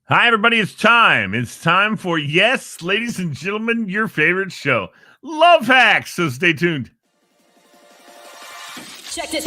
Hi, everybody. It's time. It's time for, yes, ladies and gentlemen, your favorite show, Love Hacks. So stay tuned. Check this.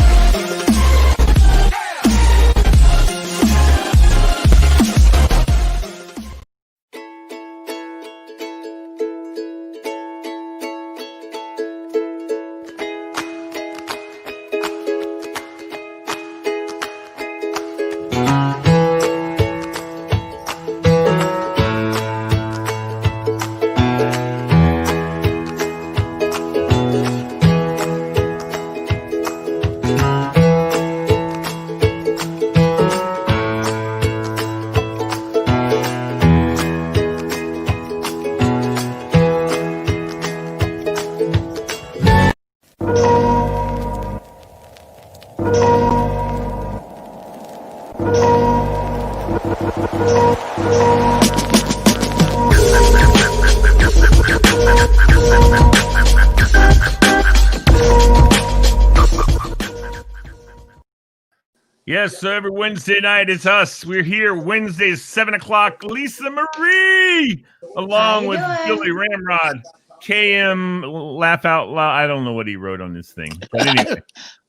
Yes, so every Wednesday night, it's us. We're here Wednesdays, 7 o'clock. Lisa Marie, along with Billy Ramrod, KM, Laugh Out Loud. I don't know what he wrote on this thing. But anyway.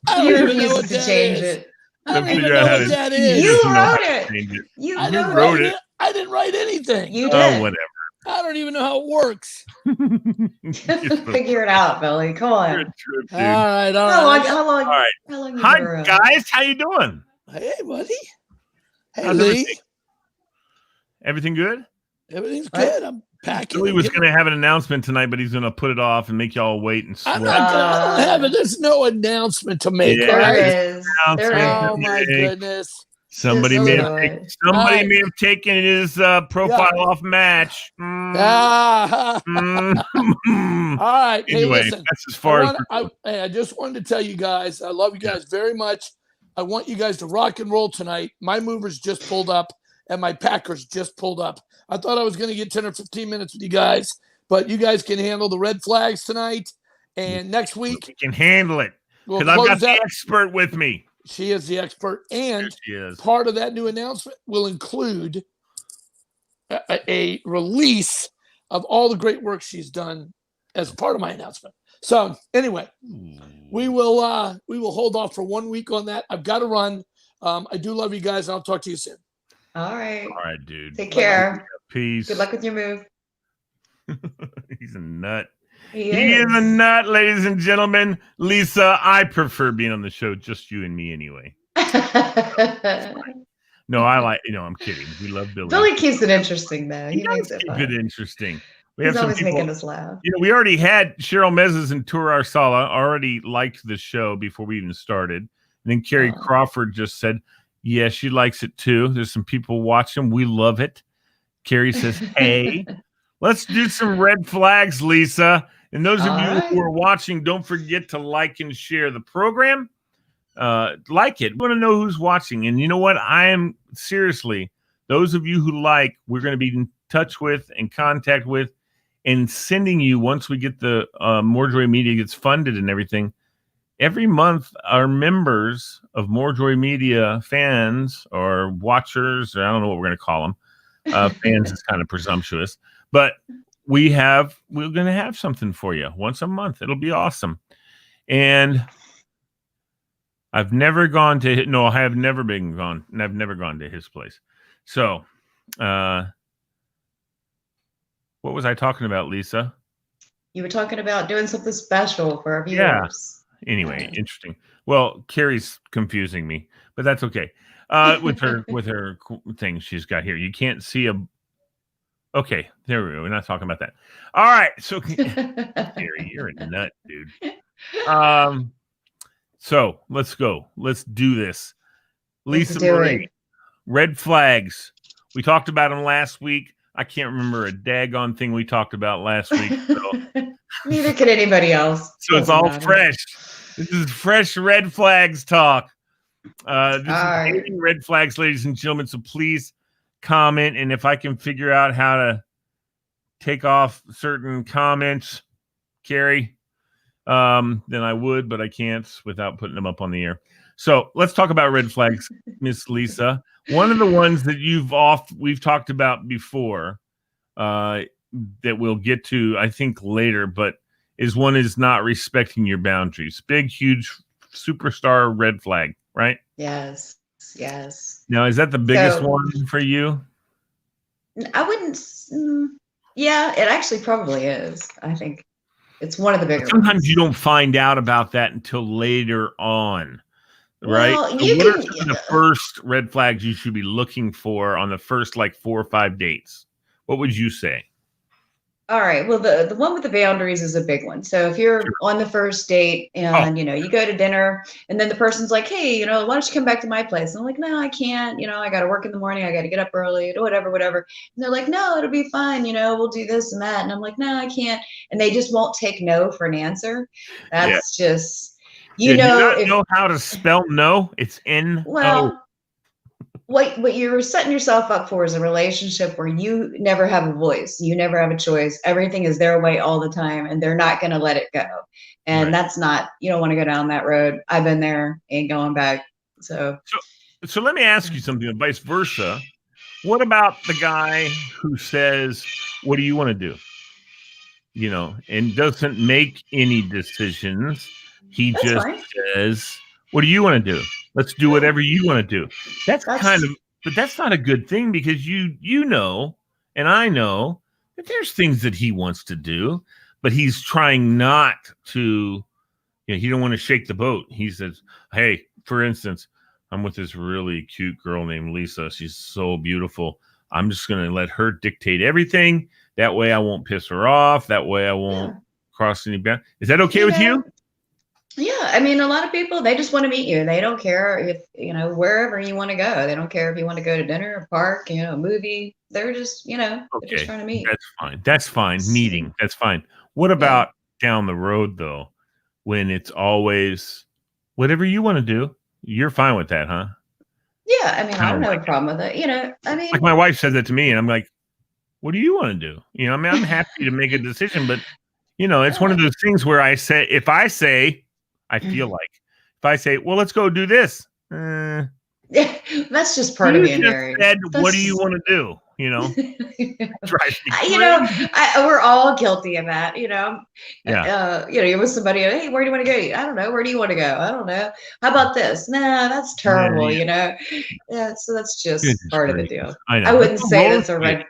I don't even know what that is. I don't even know what that is. You wrote it. You wrote it. I didn't write anything. You did. Oh, whatever. I don't even know how it works. Figure it out, Billy. Come on. You're a trip, dude. All right. How long? All right. How long? Hi, guys. How you doing? Hey, buddy. Hey, How's Lee. Everything good? Everything's good. I'm packing. Billy was going to have an announcement tonight, but he's going to put it off and make y'all wait and sweat. I don't have it. There's no announcement to make. Yeah, right? There is. Oh, my goodness. Somebody may have taken his profile off Match. All right. Hey, Anyway, listen. that's as far I just wanted to tell you guys, I love you guys very much. I want you guys to rock and roll tonight. My movers just pulled up, and my Packers just pulled up. I thought I was going to get 10 or 15 minutes with you guys, but you guys can handle the red flags tonight. And next week, we can handle it because I've got the expert with me. She is the expert, and part of that new announcement will include a release of all the great work she's done as part of my announcement. So anyway, we will hold off for 1 week on that. I've got to run. I do love you guys. I'll talk to you soon. All right, dude. Take care. Peace. Good luck with your move. He's a nut. He is a nut, ladies and gentlemen. Lisa, I prefer being on the show, just you and me anyway. No, I'm kidding. We love Billy. Billy keeps it interesting, though. He makes it fun. Interesting. He's always making us laugh. We already had Cheryl Mezes and Tour Arsala already liked the show before we even started. And then Carrie Crawford just said, yeah, she likes it too. There's some people watching. We love it. Carrie says, hey, let's do some red flags, Lisa. And those of you who are watching, don't forget to like and share the program. Like it. We want to know who's watching. And you know what? I am seriously, those of you who like, we're going to be in touch with and contact with and sending you, once we get the MoreJoy Media gets funded and everything, every month our members of MoreJoy Media fans or watchers, or I don't know what we're going to call them. Fans is kind of presumptuous, but we're going to have something for you once a month. It'll be awesome. And I've never gone to, no, I have never gone to his place. So, what was I talking about, Lisa? You were talking about doing something special for our viewers. Yeah. Anyway, interesting. Well, Carrie's confusing me, but that's okay. With her thing she's got here, you can't see a. Okay, there we go. We're not talking about that. All right, so Carrie, you're a nut, dude. So let's go. Let's do this. Lisa Marie, red flags. We talked about them last week. I can't remember a daggone thing we talked about last week. So. Neither can anybody else. So it's all fresh. This is fresh red flags talk. This is red flags, ladies and gentlemen. So please comment, and if I can figure out how to take off certain comments, Carrie, then I would, but I can't without putting them up on the air. So let's talk about red flags, Miss Lisa. One of the ones that we've talked about before, that we'll get to, I think, later, but is not respecting your boundaries. Big, huge, superstar red flag, right? Yes. Yes. Now, is that the biggest one for you? I wouldn't. Yeah, it actually probably is. I think it's one of the bigger Sometimes ones. you don't find out about that until later on, right? Well, So what are some of the first red flags you should be looking for on the first 4 or 5 dates? What would you say? All right. Well, the one with the boundaries is a big one. So if you're on the first date and, you go to dinner and then the person's like, hey, why don't you come back to my place? And I'm like, no, I can't. I got to work in the morning. I got to get up early, whatever. And they're like, no, it'll be fine. We'll do this and that. And I'm like, no, I can't. And they just won't take no for an answer. That's just, do you not know how to spell no? It's N-O. Well, what you're setting yourself up for is a relationship where you never have a voice, you never have a choice, everything is their way all the time, and they're not going to let it go. And that's not, you don't want to go down that road. I've been there, ain't going back. So let me ask you something, vice versa. What about the guy who says, what do you want to do? And doesn't make any decisions. He just says, what do you want to do? Let's do whatever you want to do. But that's not a good thing, because you know, and I know that there's things that he wants to do, but he's trying not to, he don't want to shake the boat. He says, hey, for instance, I'm with this really cute girl named Lisa. She's so beautiful. I'm just going to let her dictate everything. That way I won't piss her off. That way I won't cross any boundaries. Is that okay with you? Yeah, I mean, a lot of people, they just want to meet you. They don't care if, wherever you want to go. They don't care if you want to go to dinner, a park, a movie. They're just, they're just trying to meet. That's fine. That's fine. Meeting. That's fine. What about down the road, though, when it's always whatever you want to do? You're fine with that, huh? Yeah, I mean, I don't have a problem with it. I mean, like my wife said that to me, and I'm like, what do you want to do? I mean, I'm happy to make a decision, but it's one of those things where I say, I feel like if I say, well, let's go do this. That's just part of being married. What do you want to do? Drives me we're all guilty of that. Yeah. You're with somebody. Hey, where do you want to go? I don't know. Where do you want to go? I don't know. How about this? Nah, that's terrible. Yeah. So that's just part of the deal. I wouldn't say that's a red.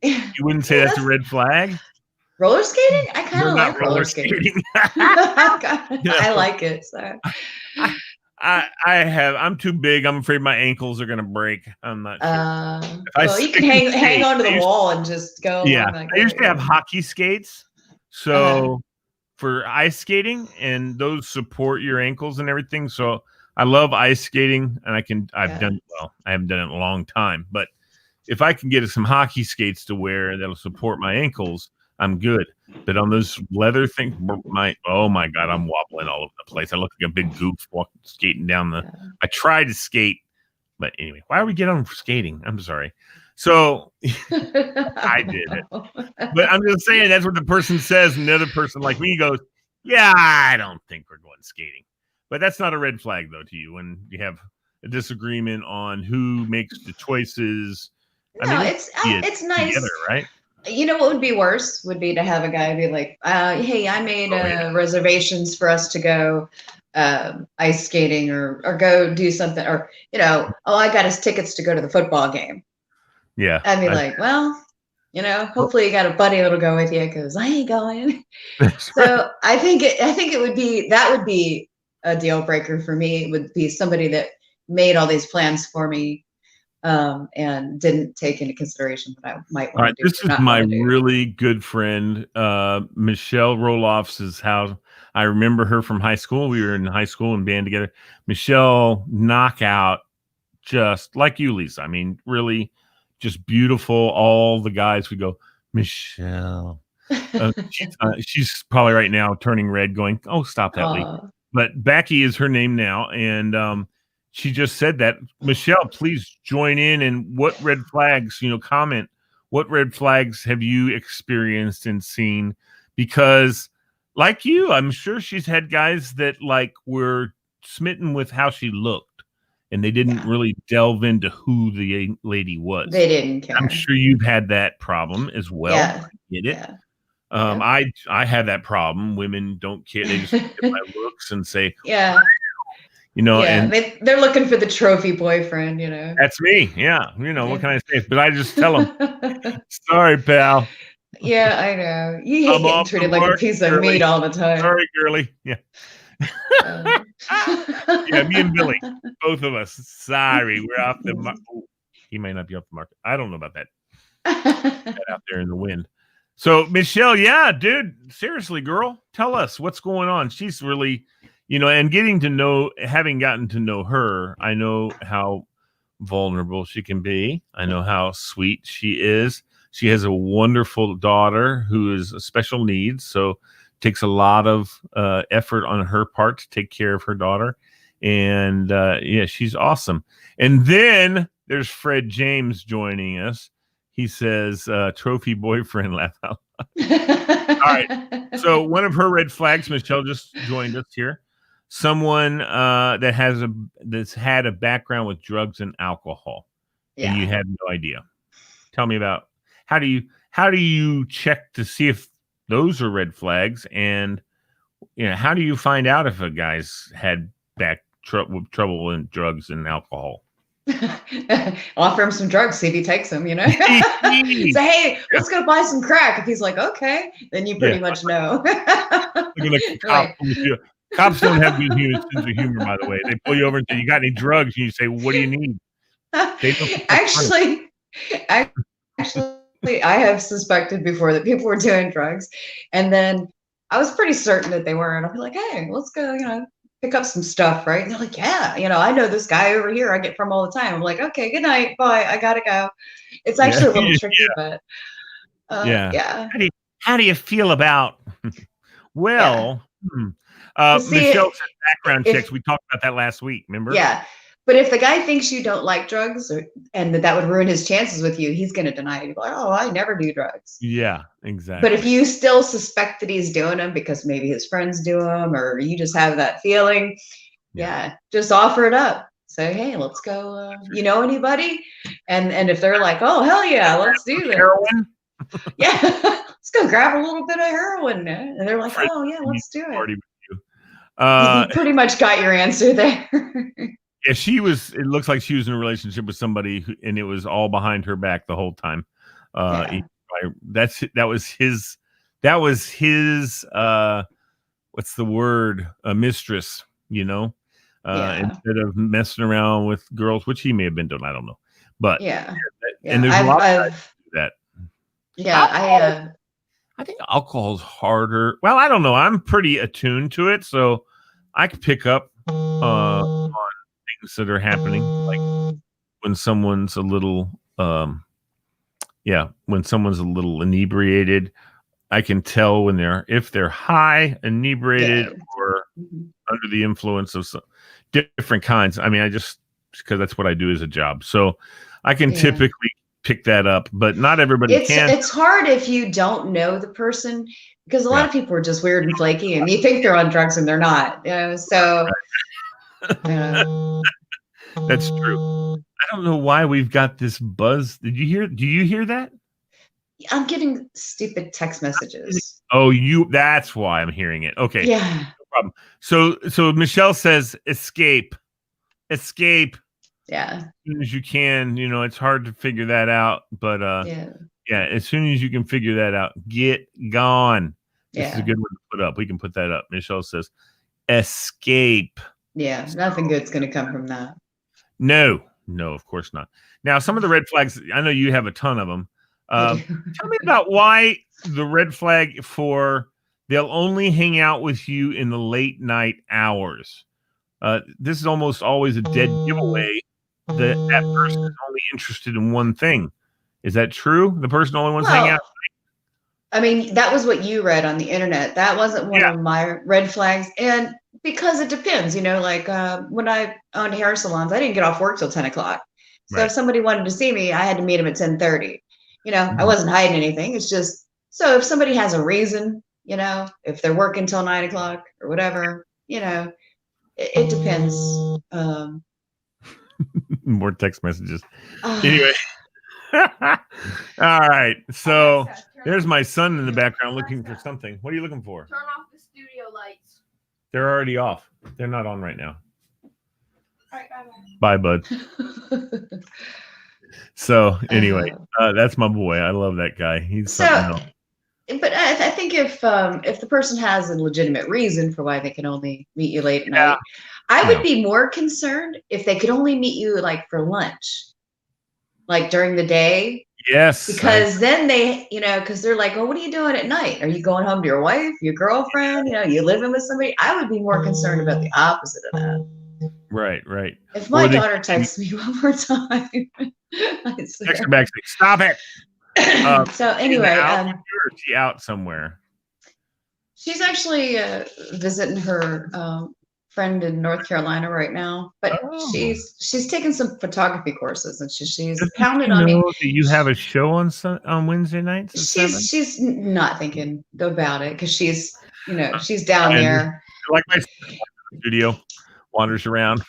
You wouldn't say that's a red flag? Roller skating? I kind of like roller skating. I like it. So I'm too big. I'm afraid my ankles are gonna break. I'm not sure. Well, you can hang onto the wall and just go. Yeah, I used to have hockey skates. So for ice skating, and those support your ankles and everything. So I love ice skating, and I've done it well. I haven't done it in a long time, but if I can get some hockey skates to wear that'll support my ankles, I'm good. But on those leather things, oh my God, I'm wobbling all over the place. I look like a big goof skating down I tried to skate, but anyway, why are we getting on skating? I'm sorry. So I did it. But I'm just saying, that's what the person says. And the other person like me goes, yeah, I don't think we're going skating. But that's not a red flag, though, to you, when you have a disagreement on who makes the choices. No, I mean, it's nice. Together, right? What would be worse would be to have a guy be like, hey, I made reservations for us to go ice skating or go do something, or, I got us tickets to go to the football game. Yeah. I'd be like, well, hopefully you got a buddy that'll go with you, because I ain't going. So I think it would be a deal breaker for me. It would be somebody that made all these plans for me, and didn't take into consideration what I might want to do. This is my really good friend, Michelle Roloff's is how I remember her from high school. We were in high school and band together. Michelle, knockout, just like you, Lisa. I mean, really just beautiful. All the guys would go, Michelle. She's probably right now turning red going, oh, stop that, Lee. But Becky is her name now. And she just said that. Michelle, please join in. And what red flags, comment. What red flags have you experienced and seen? Because like you, I'm sure she's had guys that were smitten with how she looked, and they didn't really delve into who the lady was. They didn't care. I'm sure you've had that problem as well. Yeah. I get it. Yeah. I have that problem. Women don't care. They just look at my looks and say, and they're looking for the trophy boyfriend, That's me. Yeah. What can I say? But I just tell them, sorry, pal. Yeah, I know. You hate getting treated like a piece of meat all the time. Sorry, girly. Yeah. Yeah, me and Billy, both of us. Sorry, we're off the market. He might not be off the market. I don't know about that. Out there in the wind. So, Michelle, dude, seriously, girl, tell us what's going on. She's really, and having gotten to know her, I know how vulnerable she can be. I know how sweet she is. She has a wonderful daughter who is special needs, so it takes a lot of effort on her part to take care of her daughter. And she's awesome. And then there's Fred James joining us. He says, trophy boyfriend, laugh out loud. All right. So one of her red flags, Michelle just joined us here. Someone that's had a background with drugs and alcohol. And you had no idea. Tell me about how do you check to see if those are red flags, and how do you find out if a guy's had trouble in drugs and alcohol? Offer him some drugs, see if he takes them, Say, hey, let's go buy some crack. If he's like, okay, then you pretty much know. Cops don't have good sense of humor, by the way. They pull you over and say, you got any drugs? And you say, what do you need? Actually, I have suspected before that people were doing drugs, and then I was pretty certain that they were, and I'll be like, hey, let's go, pick up some stuff, right? And they're like, yeah, I know this guy over here I get from all the time. I'm like, okay, good night, bye, I gotta go. It's actually a little tricky, but How do you feel about Michelle said background checks. We talked about that last week, remember? Yeah. But if the guy thinks you don't like drugs and that would ruin his chances with you, he's going to deny it. He'll be like, oh, I never do drugs. Yeah, exactly. But if you still suspect that he's doing them because maybe his friends do them, or you just have that feeling, just offer it up. Say, hey, let's go. You know anybody? And if they're like, oh, hell yeah, let's do this. Heroin? Yeah, let's go grab a little bit of heroin. And they're like, oh, yeah, let's do it. You pretty much got your answer there. Yeah, it looks like she was in a relationship with somebody and it was all behind her back the whole time. That was his what's the word? A mistress, instead of messing around with girls, which he may have been doing. I don't know. But and there's a lot of guys who do that. Yeah, I think alcohol's harder. Well, I don't know. I'm pretty attuned to it, so I can pick up on things that are happening, like when someone's a little inebriated. I can tell if they're high, inebriated, or under the influence of some different kinds. I mean, because that's what I do as a job, so I can typically pick that up, but not everybody can. It's hard if you don't know the person, because a lot of people are just weird and flaky, and you think they're on drugs and they're not. So. That's true. I don't know why we've got this buzz. Do you hear that? I'm getting stupid text messages. Oh, that's why I'm hearing it. Okay. Yeah. No problem. So Michelle says escape. Yeah. As soon as you can, it's hard to figure that out, but as soon as you can figure that out, get gone. This is a good one to put up. We can put that up. Michelle says escape. Yeah, nothing good's going to come from that. No, of course not. Now, some of the red flags, I know you have a ton of them. Tell me about why the red flag for they'll only hang out with you in the late night hours. This is almost always a dead giveaway that person is only interested in one thing. Is that true? The person only wants to hang out? I mean, that was what you read on the internet. That wasn't one of my red flags. And because it depends, like when I owned hair salons, I didn't get off work till 10 o'clock. So if somebody wanted to see me, I had to meet them at 10:30. I wasn't hiding anything. It's just, so if somebody has a reason, if they're working till 9 o'clock or whatever, it depends. More text messages. Anyway. All right. So there's my son in the background looking for something. What are you looking for? Turn off the studio lights. They're already off. They're not on right now. All right, bye. Bye, bud. So anyway, that's my boy. I love that guy. He's something else. But I think if the person has a legitimate reason for why they can only meet you late at night, I would be more concerned if they could only meet you like for lunch, like during the day. Yes. Because then they, because they're like, oh, what are you doing at night? Are you going home to your wife, your girlfriend? You living with somebody? I would be more concerned about the opposite of that. Right. If my daughter texts me one more time, text her back, say, stop it. So anyway, she out somewhere. She's actually visiting her friend in North Carolina right now, but she's taken some photography courses, and she's pounded on me. Do you have a show on Wednesday nights? She's not thinking about it because she's down there. Like my studio, wanders around.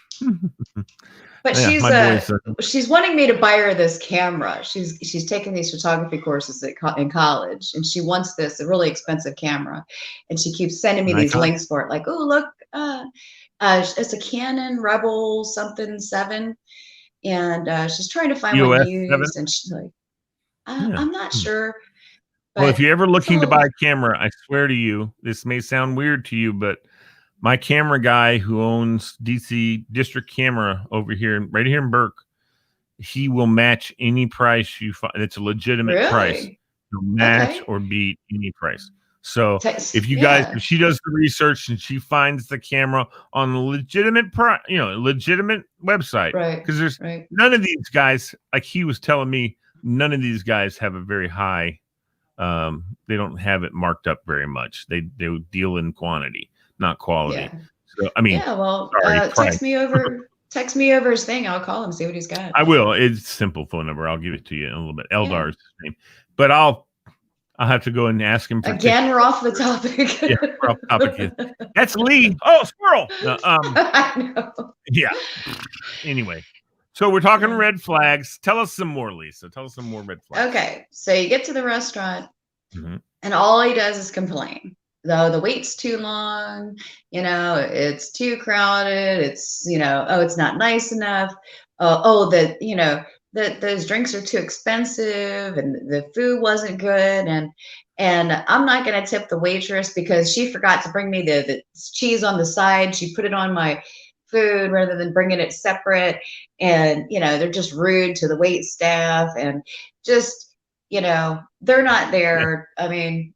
But she's wanting me to buy her this camera. She's taking these photography courses in college, and she wants a really expensive camera, and she keeps sending me these links for it. Like, oh look, it's a Canon Rebel something 7, and she's trying to find one used, and she's like, I'm not sure. Well, if you're ever looking to buy a camera, I swear to you, this may sound weird to you, but my camera guy who owns DC District Camera right here in Burke, he will match any price you find. It's a legitimate price. He'll match or beat any price. So if you guys, if she does the research and she finds the camera on a legitimate legitimate website, because there's none of these guys, like he was telling me, none of these guys have a very high. They don't have it marked up very much. They deal in quantity, not quality. So I mean, text me over his thing. I'll call him, see what he's got. I will. It's simple phone number. I'll give it to you in a little bit. Eldar's name, but I'll have to go and ask him for again. We're off the topic. Yeah, we're off topic. That's Lee. Oh, squirrel. I know. Yeah. Anyway, so we're talking red flags. Tell us some more, Lisa. Tell us some more red flags. Okay, so you get to the restaurant, and all he does is complain. Though the wait's too long, it's too crowded. It's it's not nice enough. Those drinks are too expensive, and the food wasn't good, and I'm not going to tip the waitress because she forgot to bring me the cheese on the side. She put it on my food rather than bringing it separate, and they're just rude to the wait staff, and just they're not there. I mean,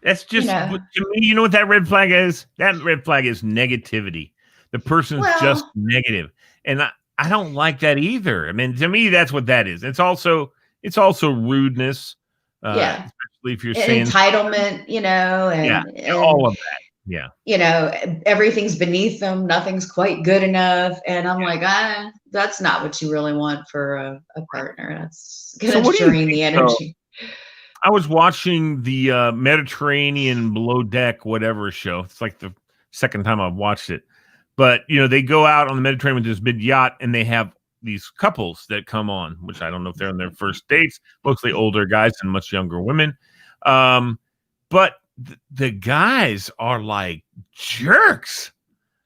that's just to me. You know what that red flag is? That red flag is negativity. The person's just negative, and I don't like that either. I mean, to me, that's what that is. It's also rudeness. Especially if you're saying entitlement, and all of that. Yeah. Everything's beneath them. Nothing's quite good enough. And I'm like, that's not what you really want for a partner. That's going to drain the energy. I was watching the Mediterranean Below Deck, whatever show. It's like the second time I've watched it. But, they go out on the Mediterranean with this big yacht, and they have these couples that come on, which I don't know if they're on their first dates, mostly older guys and much younger women. But the guys are like jerks.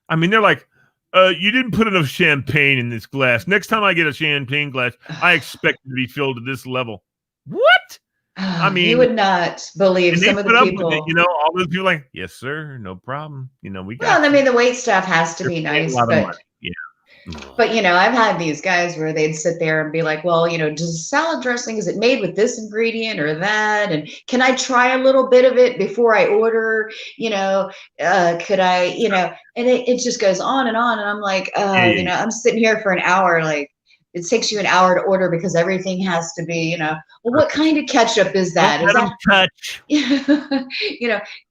I mean, they're like, you didn't put enough champagne in this glass. Next time I get a champagne glass, I expect it to be filled to this level. What? I mean, you would not believe some of the people. All those people like, yes, sir, no problem. We got. Well, I mean, the wait staff has to be nice, but But I've had these guys where they'd sit there and be like, well, does salad dressing, is it made with this ingredient or that? And can I try a little bit of it before I order? Could I, and it just goes on and on. And I'm like, I'm sitting here for an hour, like, it takes you an hour to order because everything has to be, well, what kind of ketchup is that? Is that touch?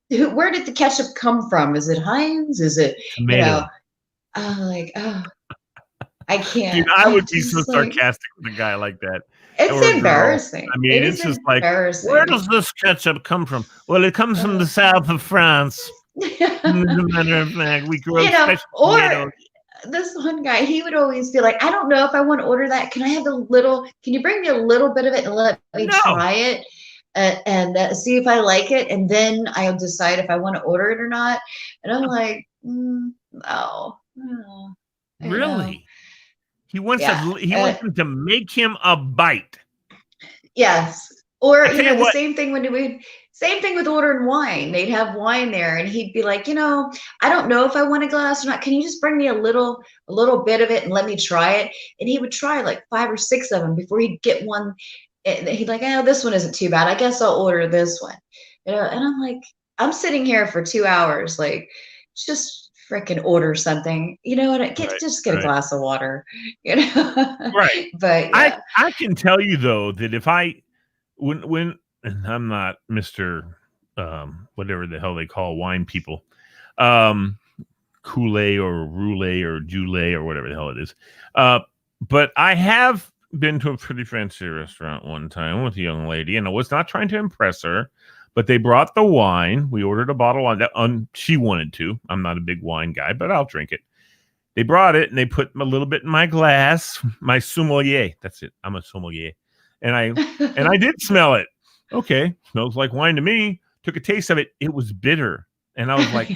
Where did the ketchup come from? Is it Heinz? Is it, tomato? I can't. Dude, I would be so sarcastic with a guy like that. It's embarrassing. I mean, it's just like, where does this ketchup come from? Well, it comes from the south of France. As a matter of fact, we grow special or tomatoes. this one guy, he would always be like, I don't know if I want to order that. Can you bring me a little bit of it and let me try it and see if I like it? And then I'll decide if I want to order it or not. And I'm like, no. Really? He wants him to make him a bite. Yes. Or the same thing with ordering wine. They'd have wine there, and he'd be like, I don't know if I want a glass or not. Can you just bring me a little bit of it and let me try it? And he would try like 5 or 6 of them before he'd get one. And he'd like, oh, this one isn't too bad. I guess I'll order this one. And I'm like, I'm sitting here for 2 hours, like, just freaking order something, and just get a glass of water, Right. But yeah. I can tell you though that when and I'm not Mr. Whatever the hell they call wine people, Kool-Aid or Roulette or Joulet or whatever the hell it is. But I have been to a pretty fancy restaurant one time with a young lady, and I was not trying to impress her, but they brought the wine. We ordered a bottle of that. She wanted to. I'm not a big wine guy, but I'll drink it. They brought it, and they put a little bit in my glass, my sommelier. That's it. I'm a sommelier. And I did smell it. Okay, smells like wine to me. Took a taste of it. It was bitter. And I was like,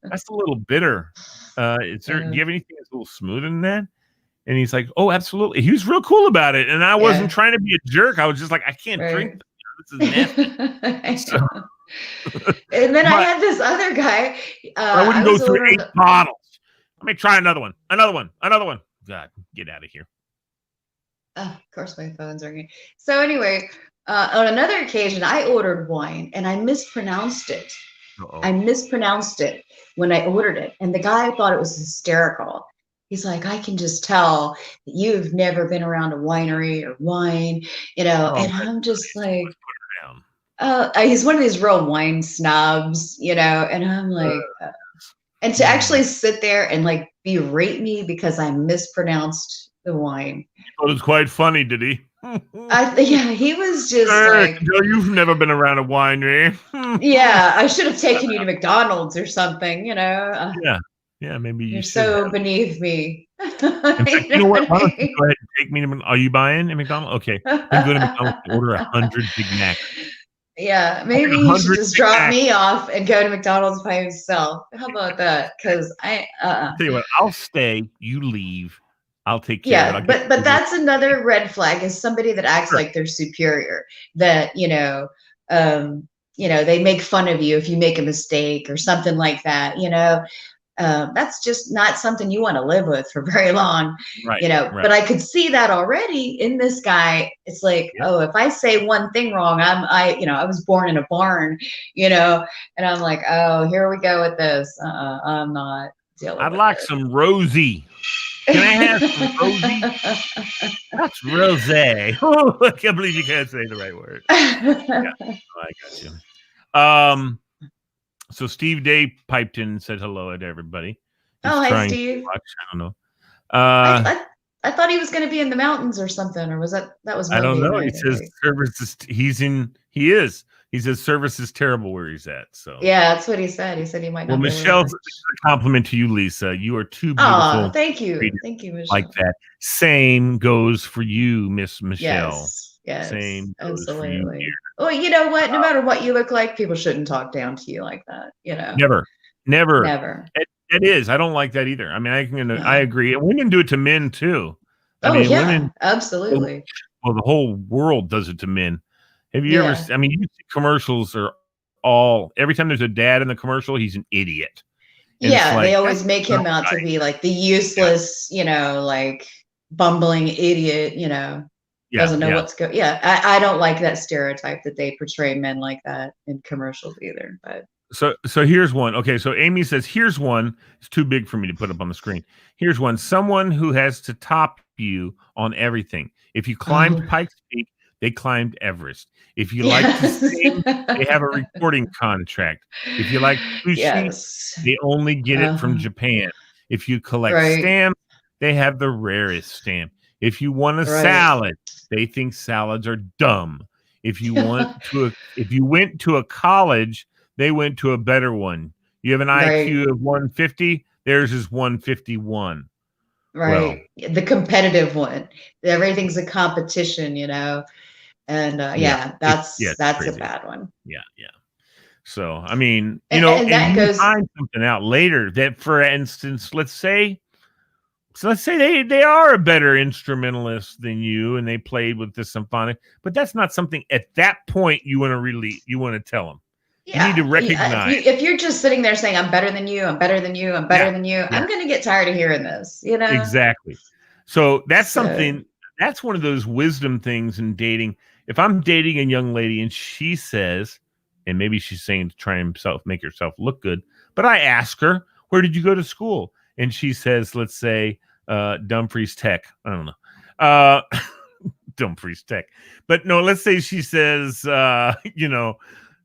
that's a little bitter. Do you have anything that's a little smoother than that? And he's like, oh, absolutely. He was real cool about it. And I wasn't trying to be a jerk. I was just like, I can't drink this. This is nasty. And then I had this other guy. I wouldn't go through 8 bottles. Let me try another one. God, get out of here. Of course, my phone's ringing. So anyway, on another occasion, I ordered wine and I mispronounced it. Uh-oh. I mispronounced it when I ordered it. And the guy thought it was hysterical. He's like, I can just tell that you've never been around a winery or wine, and I'm just like, he's one of these real wine snobs, and I'm like, and to actually sit there and like berate me because I mispronounced the wine. It was quite funny, did he? He was just like, no, you've never been around a winery. Yeah, I should have taken you to McDonald's or something, Yeah, maybe you're so have. Beneath me. In fact, you know what? Why don't you go ahead and take me to? Are you buying at McDonald's? Okay, then go to McDonald's and order 100 Big Macs. Yeah, maybe you should just drop me off and go to McDonald's by yourself. How about that? Because Tell you what, I'll stay. You leave. I'll take care of it. But that's another red flag is somebody that acts like they're superior. That they make fun of you if you make a mistake or something like that. That's just not something you want to live with for very long, right, but I could see that already in this guy. It's like, oh, if I say one thing wrong, I was born in a barn, and I'm like, oh, here we go with this. I'm not dealing I'd with like it. some Rosie. Can I have some Rosie? That's rosé. Oh, I can't believe you can't say the right word. Yeah, I got you. So Steve Day piped in and said hello to everybody. He's hi, Steve. I don't know. I thought he was going to be in the mountains or something, or was that was? I don't know. He says service is. He is. He says service is terrible where he's at. So yeah, that's what he said. He said he might not. Well, Michelle's a compliment to you, Lisa. You are too beautiful. Oh, thank you, Michelle. Like that. Same goes for you, Miss Michelle. Yes, same goes absolutely. for you. Well, you know what? No matter what you look like, people shouldn't talk down to you like that. Never. It is. I don't like that either. I mean, I agree. And women do it to men too. Women, absolutely. Well, the whole world does it to men. Have you ever? I mean, you see commercials are all. Every time there's a dad in the commercial, he's an idiot. And they always make him out to be like the useless, like bumbling idiot. Doesn't know what's going. I don't like that stereotype that they portray men like that in commercials either. But so here's one. Okay, so Amy says here's one. It's too big for me to put up on the screen. Here's one. Someone who has to top you on everything. If you climbed Pikes Peak, they climbed Everest. If you like to sing, they have a recording contract. If you like sushi, they only get it from Japan. If you collect stamps, they have the rarest stamp. If you want a salad, they think salads are dumb. If you went to a college, they went to a better one. You have an IQ of 150. Theirs is 151. Right. Well, the competitive one. Everything's a competition, And that's a bad one. Yeah. So, I mean, and that you goes find something out later that, for instance, let's say they are a better instrumentalist than you, and they played with the symphonic, but that's not something at that point you want to tell them. You need to recognize. If you're just sitting there saying, I'm better than you, I'm better than you, I'm better than you, I'm going to get tired of hearing this, Exactly. So that's something, that's one of those wisdom things in dating. If I'm dating a young lady and she says, and maybe she's saying to try and make herself look good, but I ask her, where did you go to school? And she says, let's say, Dumfries Tech. I don't know. Dumfries Tech. But no, let's say she says,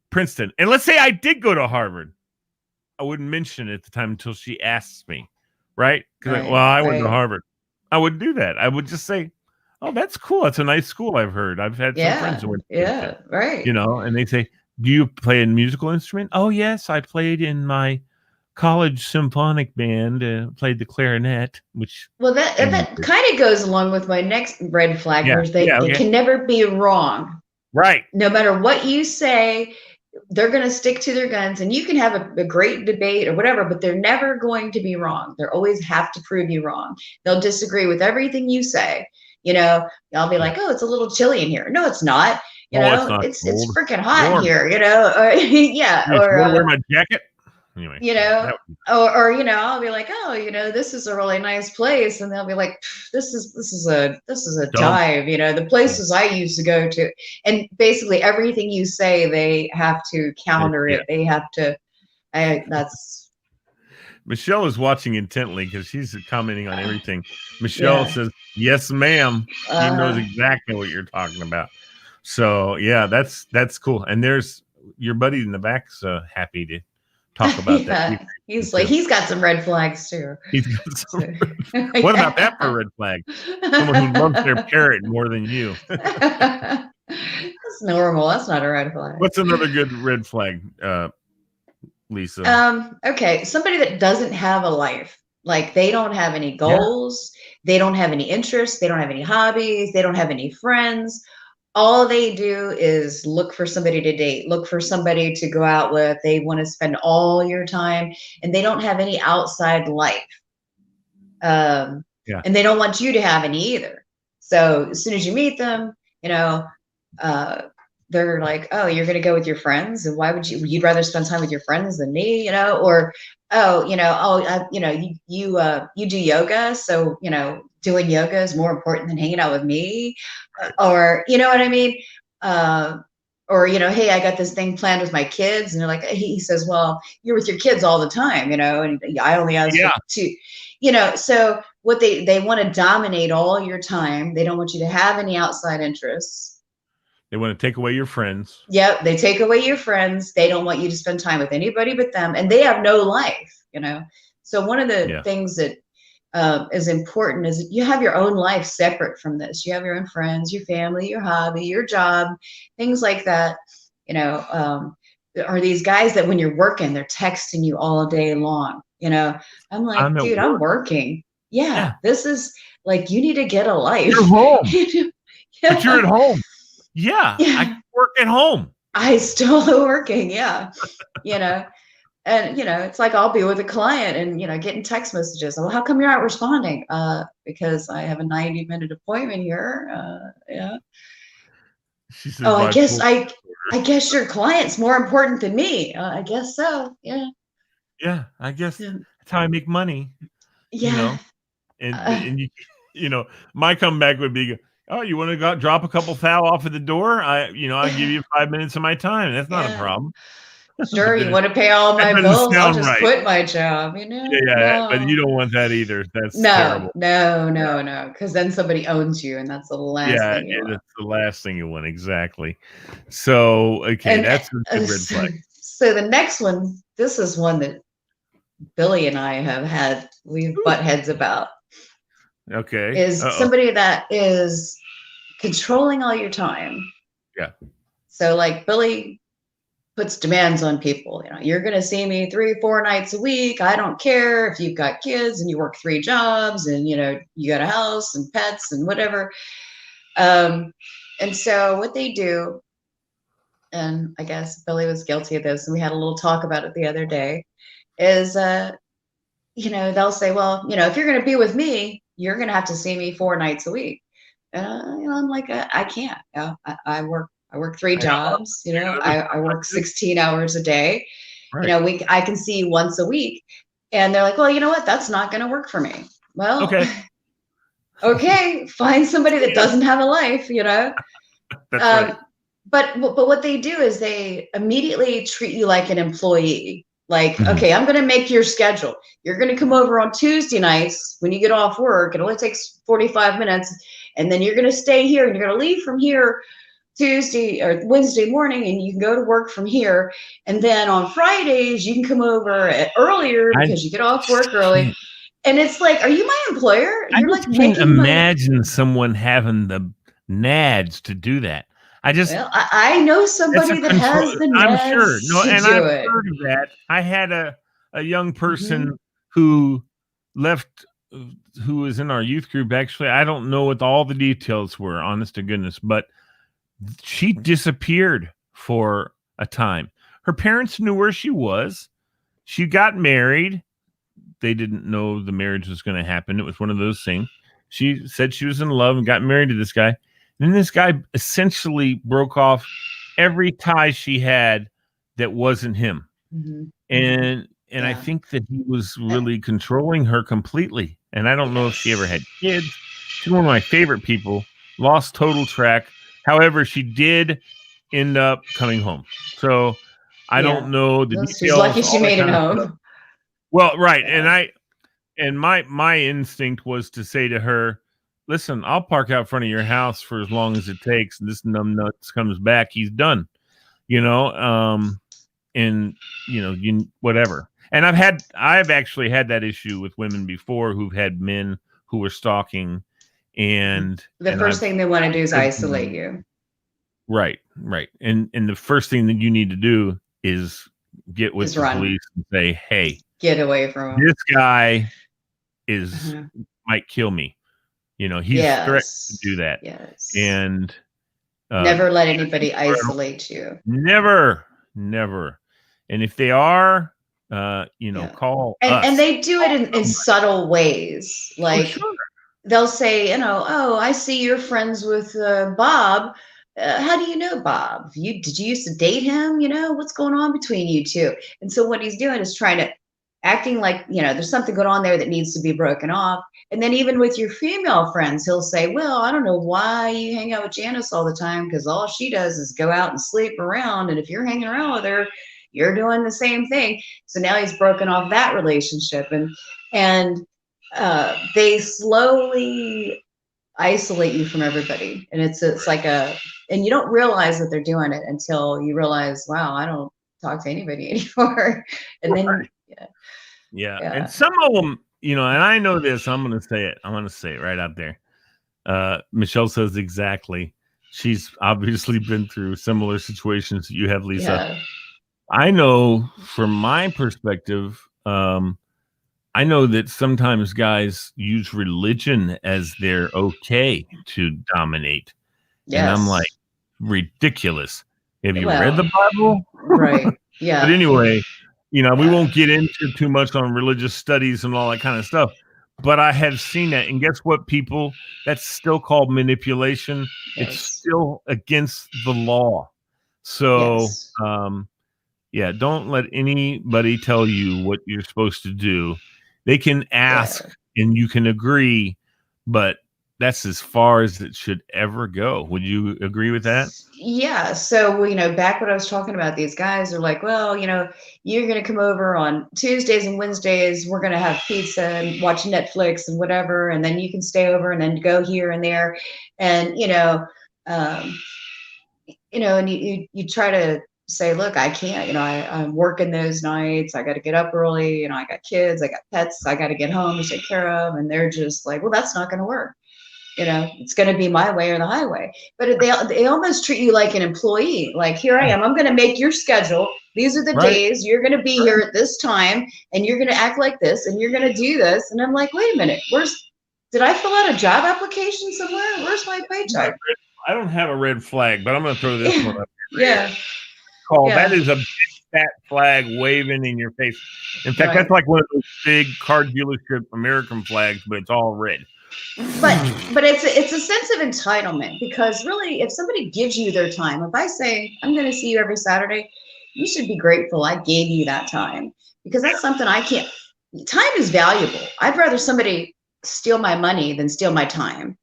Princeton. And let's say I did go to Harvard. I wouldn't mention it at the time until she asks me, right? Because I went to Harvard. I wouldn't do that. I would just say, oh, that's cool. That's a nice school, I've heard. I've had some friends who went to Princeton. Right. And they say, do you play a musical instrument? Oh, yes, I played in my college symphonic band, played the clarinet, which... Well, that kind of goes along with my next red flag, where they can never be wrong. Right. No matter what you say, they're going to stick to their guns, and you can have a great debate or whatever, but they're never going to be wrong. They always have to prove you wrong. They'll disagree with everything you say. I'll be like, oh, it's a little chilly in here. No, it's not. It's freaking hot here, yeah. Or wear my jacket. Anyway, or I'll be like, oh, this is a really nice place, and they'll be like, this is a dive. The places I used to go to, and basically everything you say, they have to counter it. They have to. That's. Michelle is watching intently because she's commenting on everything. Michelle says, "Yes, ma'am." She knows exactly what you're talking about. So that's cool. And there's your buddy in the back's happy to talk about that. He's like, he's got some red flags too. He's got some what about that for a red flag? Someone who loves their parrot more than you. That's normal. That's not a red flag. What's another good red flag, Lisa? Okay. Somebody that doesn't have a life. Like, they don't have any goals. They don't have any interests. They don't have any hobbies. They don't have any friends. All they do is look for somebody to date, look for somebody to go out with. They want to spend all your time, and they don't have any outside life. And they don't want you to have any either. So as soon as you meet them, they're like, oh, you're going to go with your friends? And why would you'd rather spend time with your friends than me, or, you do yoga. So, doing yoga is more important than hanging out with me, or, you know what I mean? Or, hey, I got this thing planned with my kids. And they're like, he says, well, you're with your kids all the time, and I only have two, so what they want to dominate all your time. They don't want you to have any outside interests. They want to take away your friends. Yep, they take away your friends. They don't want you to spend time with anybody but them, and they have no life, So one of the things that is important is you have your own life separate from this. You have your own friends, your family, your hobby, your job, things like that. Are these guys that when you're working, they're texting you all day long. I'm like, dude, I'm working. Yeah, this is like, you need to get a life. You're home. But you're at home. Yeah, I work at home. I still working. Yeah. And, it's like, I'll be with a client and, getting text messages. Well, how come you're not responding? Because I have a 90-minute appointment here. She says, oh, I guess your client's more important than me. I guess so. Yeah. Yeah. I guess that's how I make money. Yeah. And my comeback would be, oh, you want to drop a couple thou off at the door? I'll give you 5 minutes of my time. That's not a problem. Sure, you want to pay all my bills? I'll just quit my job. Yeah, but you don't want that either. That's terrible. No, because then somebody owns you, and that's the last thing you want. That's the last thing you want, exactly. So, okay, that's a good red flag. So the next one, this is one that Billy and I we've butt heads about. Okay. Is somebody that is controlling all your time. Yeah. So like Billy puts demands on people. You know, you're going to see me 3-4 nights a week. I don't care if you've got kids and you work 3 jobs and, you know, you got a house and pets and whatever. And so what they do, and I guess Billy was guilty of this, and we had a little talk about it the other day, is, you know, they'll say, well, you know, if you're going to be with me, you're going to have to see me 4 nights a week. You know, I'm like, I can't. You know, I work 3 jobs. You know, I work 16 hours a day. Right. You know, I can see you once a week. And they're like, well, you know what? That's not going to work for me. Well, Okay. Okay, find somebody that doesn't have a life, you know. That's right. But what they do is they immediately treat you like an employee. Like, okay, I'm going to make your schedule. You're going to come over on Tuesday nights when you get off work. It only takes 45 minutes. And then you're going to stay here and you're going to leave from here Tuesday or Wednesday morning, and you can go to work from here. And then on Fridays, you can come over earlier because you get off work early. And it's like, are you my employer? You're I like can't imagine someone having the nads to do that. I know somebody that has the nads. I'm sure. No, and I've heard of that. I had a young person who left, who was in our youth group. Actually, I don't know what all the details were, honest to goodness, but she disappeared for a time. Her parents knew where she was. She got married. They didn't know the marriage was going to happen. It was one of those things. She said she was in love and got married to this guy. And then this guy essentially broke off every tie she had that wasn't him. And I think that he was really controlling her completely. And I don't know if she ever had kids. She's one of my favorite people. Lost total track. However, she did end up coming home. So I don't know the details. She's lucky she made it home. Well, right. And my instinct was to say to her, listen, I'll park out front of your house for as long as it takes. And this numbnuts comes back, he's done. You know, and you know, whatever. And I've actually had that issue with women before who've had men who were stalking, and the first thing they want to do is isolate you. Right. And the first thing that you need to do is get with the police and say, hey, get away from him. This guy might kill me. You know, he's threatened to do that. Yes. And never let anybody isolate you. Never. And if they are, call us. And they do it in subtle ways. Like they'll say, you know, oh, I see you're friends with Bob. How do you know Bob? Did you used to date him? You know, what's going on between you two? And so what he's doing is acting like, you know, there's something going on there that needs to be broken off. And then even with your female friends, he'll say, well, I don't know why you hang out with Janice all the time, because all she does is go out and sleep around. And if you're hanging around with her, you're doing the same thing. So now he's broken off that relationship. And they slowly isolate you from everybody. And it's like and you don't realize that they're doing it until you realize, wow, I don't talk to anybody anymore. And then, yeah. And some of them, you know, and I know this, I'm going to say it right out there. Michelle says exactly. She's obviously been through similar situations that you have, Lisa. Yeah. I know from my perspective, I know that sometimes guys use religion as their okay to dominate. Yes. And I'm like, ridiculous. Have you read the Bible? Right. Yeah. But anyway, you know, we won't get into too much on religious studies and all that kind of stuff. But I have seen that. And guess what, people? That's still called manipulation. Yes. It's still against the law. So, don't let anybody tell you what you're supposed to do. They can ask and you can agree, but that's as far as it should ever go. Would you agree with that? Yeah. So, you know, back when I was talking about, these guys are like, well, you know, you're going to come over on Tuesdays and Wednesdays. We're going to have pizza and watch Netflix and whatever. And then you can stay over and then go here and there. And, and you try to say, look, I can't, you know, I'm working those nights. I got to get up early. You know, I got kids, I got pets, I got to get home to take care of. And they're just like, well, that's not going to work. it's going to be my way or the highway. But they almost treat you like an employee. Like, here I am. I'm going to make your schedule. These are the days you're going to be here at this time, and you're going to act like this, and you're going to do this. And I'm like, wait a minute. Did I fill out a job application somewhere? Where's my paycheck? I don't have a red flag, but I'm going to throw this one up. Yeah. Call. Yeah. That is a big fat flag waving in your face. In fact, that's like one of those big car dealership American flags, but it's all red. But it's a sense of entitlement, because really, if somebody gives you their time, if I say I'm going to see you every Saturday, you should be grateful I gave you that time, because that's something I can't. Time is valuable. I'd rather somebody steal my money than steal my time,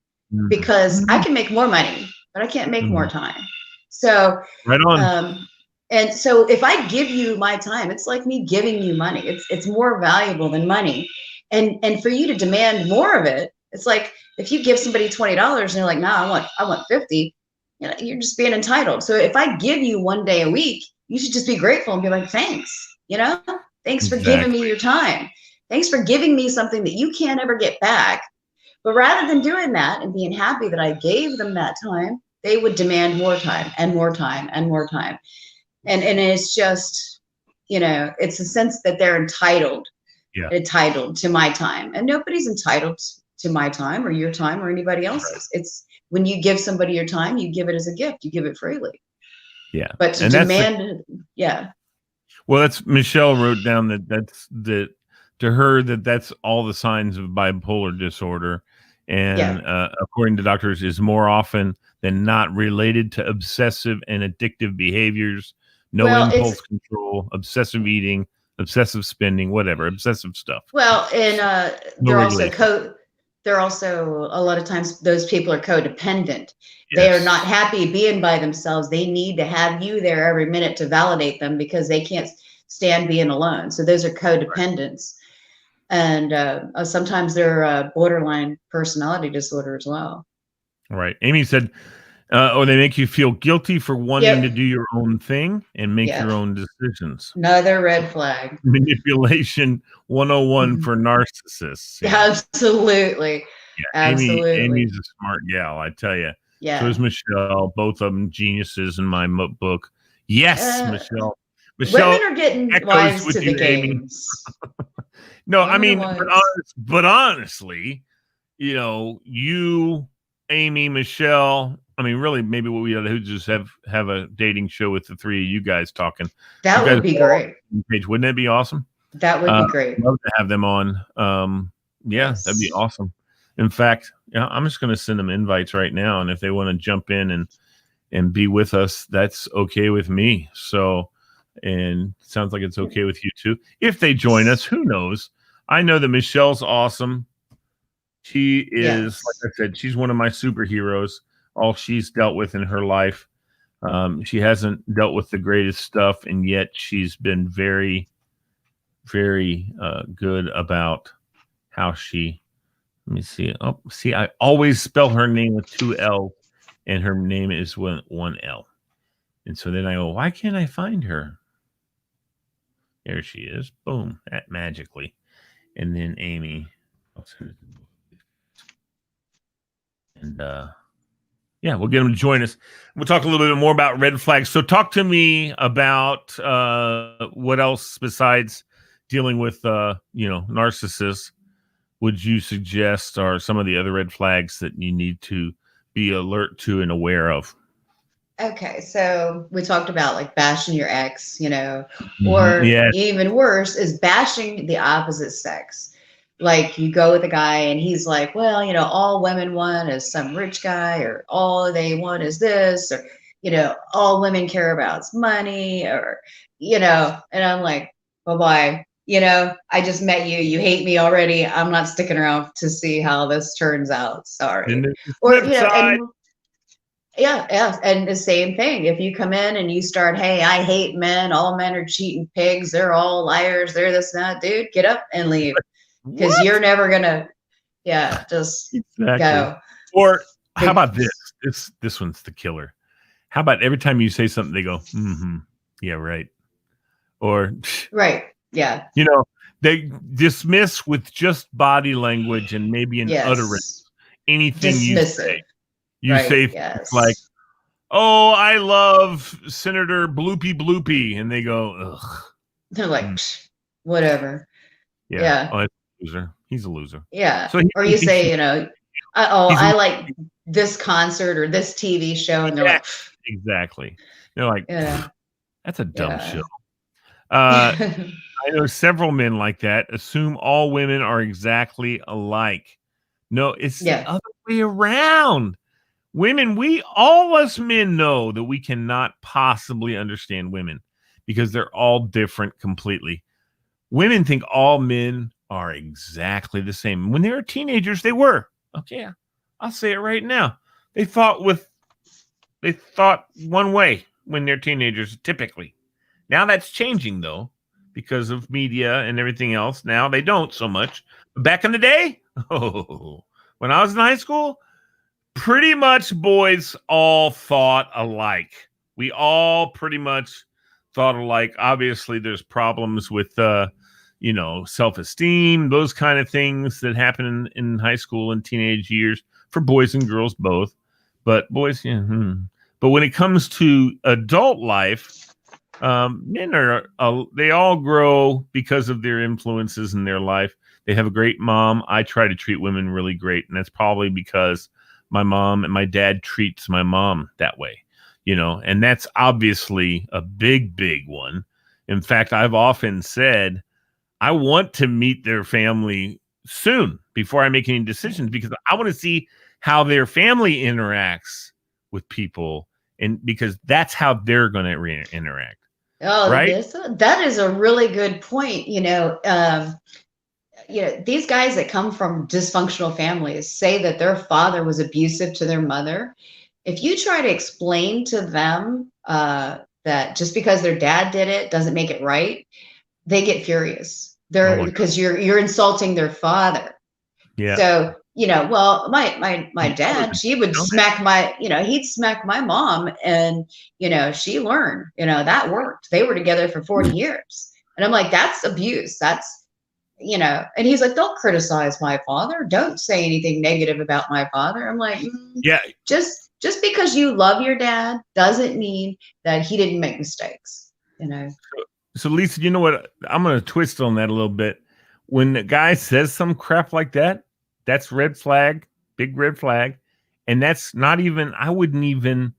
because I can make more money, but I can't make more time. So right on. And so if I give you my time, it's like me giving you money. It's more valuable than money. And for you to demand more of it, it's like if you give somebody $20 and they're like, no, I want 50, you're just being entitled. So if I give you one day a week, you should just be grateful and be like, thanks, thanks for giving me your time. Thanks for giving me something that you can't ever get back. But rather than doing that and being happy that I gave them that time, they would demand more time and more time and more time. And it's just, it's a sense that they're entitled to my time. And nobody's entitled to my time or your time or anybody else's. It's when you give somebody your time, you give it as a gift. You give it freely. Yeah. But to demand, Well, that's Michelle wrote down that's to her that's all the signs of bipolar disorder. And according to doctors, is more often than not related to obsessive and addictive behaviors, impulse control, obsessive eating, obsessive spending, whatever, obsessive stuff. Well, and they're also a lot of times those people are codependent. Yes. They are not happy being by themselves. They need to have you there every minute to validate them, because they can't stand being alone. So those are codependents. Right. And sometimes they're borderline personality disorder as well. Right. Amy said, or they make you feel guilty for wanting to do your own thing and make your own decisions. Another red flag. Manipulation 101 for narcissists. Yeah. Absolutely. Yeah. Absolutely. Amy's a smart gal, I tell you. Yeah. So is Michelle. Both of them geniuses in my book. Yes, Michelle. Women are getting wise to the games. No, I mean, but honestly, you, Amy, Michelle, I mean, really, maybe we ought to just have a dating show with the three of you guys talking. That would be great. Wouldn't that be awesome? That would be great. I'd love to have them on. Yes. That'd be awesome. In fact, I'm just going to send them invites right now, and if they want to jump in and be with us, that's okay with me. So, and it sounds like it's okay with you too. If they join us, who knows? I know that Michelle's awesome. She is, like I said, she's one of my superheroes. All she's dealt with in her life. She hasn't dealt with the greatest stuff, and yet she's been very, very good about how she. Let me see. Oh, see, I always spell her name with 2 L's, and her name is 1 L. And so then I go, why can't I find her? There she is. Boom. That magically. And then Amy. And we'll get them to join us. We'll talk a little bit more about red flags. So talk to me about what else besides dealing with narcissists would you suggest are some of the other red flags that you need to be alert to and aware of? Okay, so we talked about like bashing your ex, or even worse is bashing the opposite sex. Like you go with a guy and he's like, well, all women want is some rich guy, or all they want is this, or, all women care about is money, or, and I'm like, bye-bye. I just met you. You hate me already. I'm not sticking around to see how this turns out. Sorry. Or, and the same thing. If you come in and you start, hey, I hate men. All men are cheating pigs. They're all liars. They're this and that. Dude, get up and leave, because you're never gonna. Yeah, just go. Or how about this? This one's the killer. How about every time you say something, they go, mm-hmm. Yeah, right. Or right. Yeah. They dismiss with just body language and maybe an utterance anything you say. You right, say yes. like, "Oh, I love Senator Bloopy Bloopy," and they go, "Ugh." They're like, whatever. Yeah. Oh, he's a loser. He's a loser. Yeah. So or you say, you know, I like this concert or this TV show, and they're like, exactly. They're like, yeah. that's a dumb show. I know several men like that assume all women are exactly alike. No, it's the other way around. Women, all us men know that we cannot possibly understand women because they're all different completely. Women think all men are exactly the same. When they were teenagers, they were. Okay, I'll say it right now. They thought one way when they're teenagers, typically. Now that's changing, though, because of media and everything else. Now they don't so much. But back in the day, when I was in high school, pretty much boys all thought alike. We all pretty much thought alike. Obviously, there's problems with, self-esteem, those kind of things that happen in high school and teenage years for boys and girls both. But boys, But when it comes to adult life, men they all grow because of their influences in their life. They have a great mom. I try to treat women really great, and that's probably because my mom and my dad treats my mom that way, and that's obviously a big, big one. In fact, I've often said I want to meet their family soon before I make any decisions because I want to see how their family interacts with people, and because that's how they're going to interact. Oh, right? That is a really good point. These guys that come from dysfunctional families say that their father was abusive to their mother. If you try to explain to them that just because their dad did it doesn't make it right, they get furious. Because you're insulting their father. Yeah. So, my dad, he would he'd smack my mom, and, she learned, that worked. They were together for 40 years. And I'm like, that's abuse. That's, and he's like, don't criticize my father. Don't say anything negative about my father. I'm like, yeah, just because you love your dad doesn't mean that he didn't make mistakes, So Lisa, you know what? I'm going to twist on that a little bit. When the guy says some crap like that, that's red flag, big red flag. And that's not even, I wouldn't even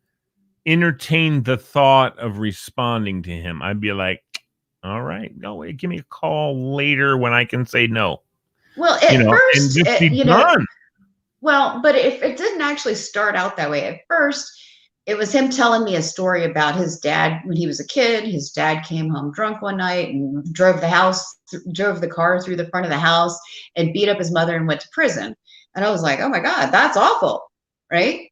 entertain the thought of responding to him. I'd be like, all right, no way, give me a call later when I can say no. Well, at first, and just be done. Well, but if it didn't actually start out that way, at first, it was him telling me a story about his dad when he was a kid. His dad came home drunk one night and drove the car through the front of the house and beat up his mother and went to prison. And I was like, oh my God, that's awful. Right.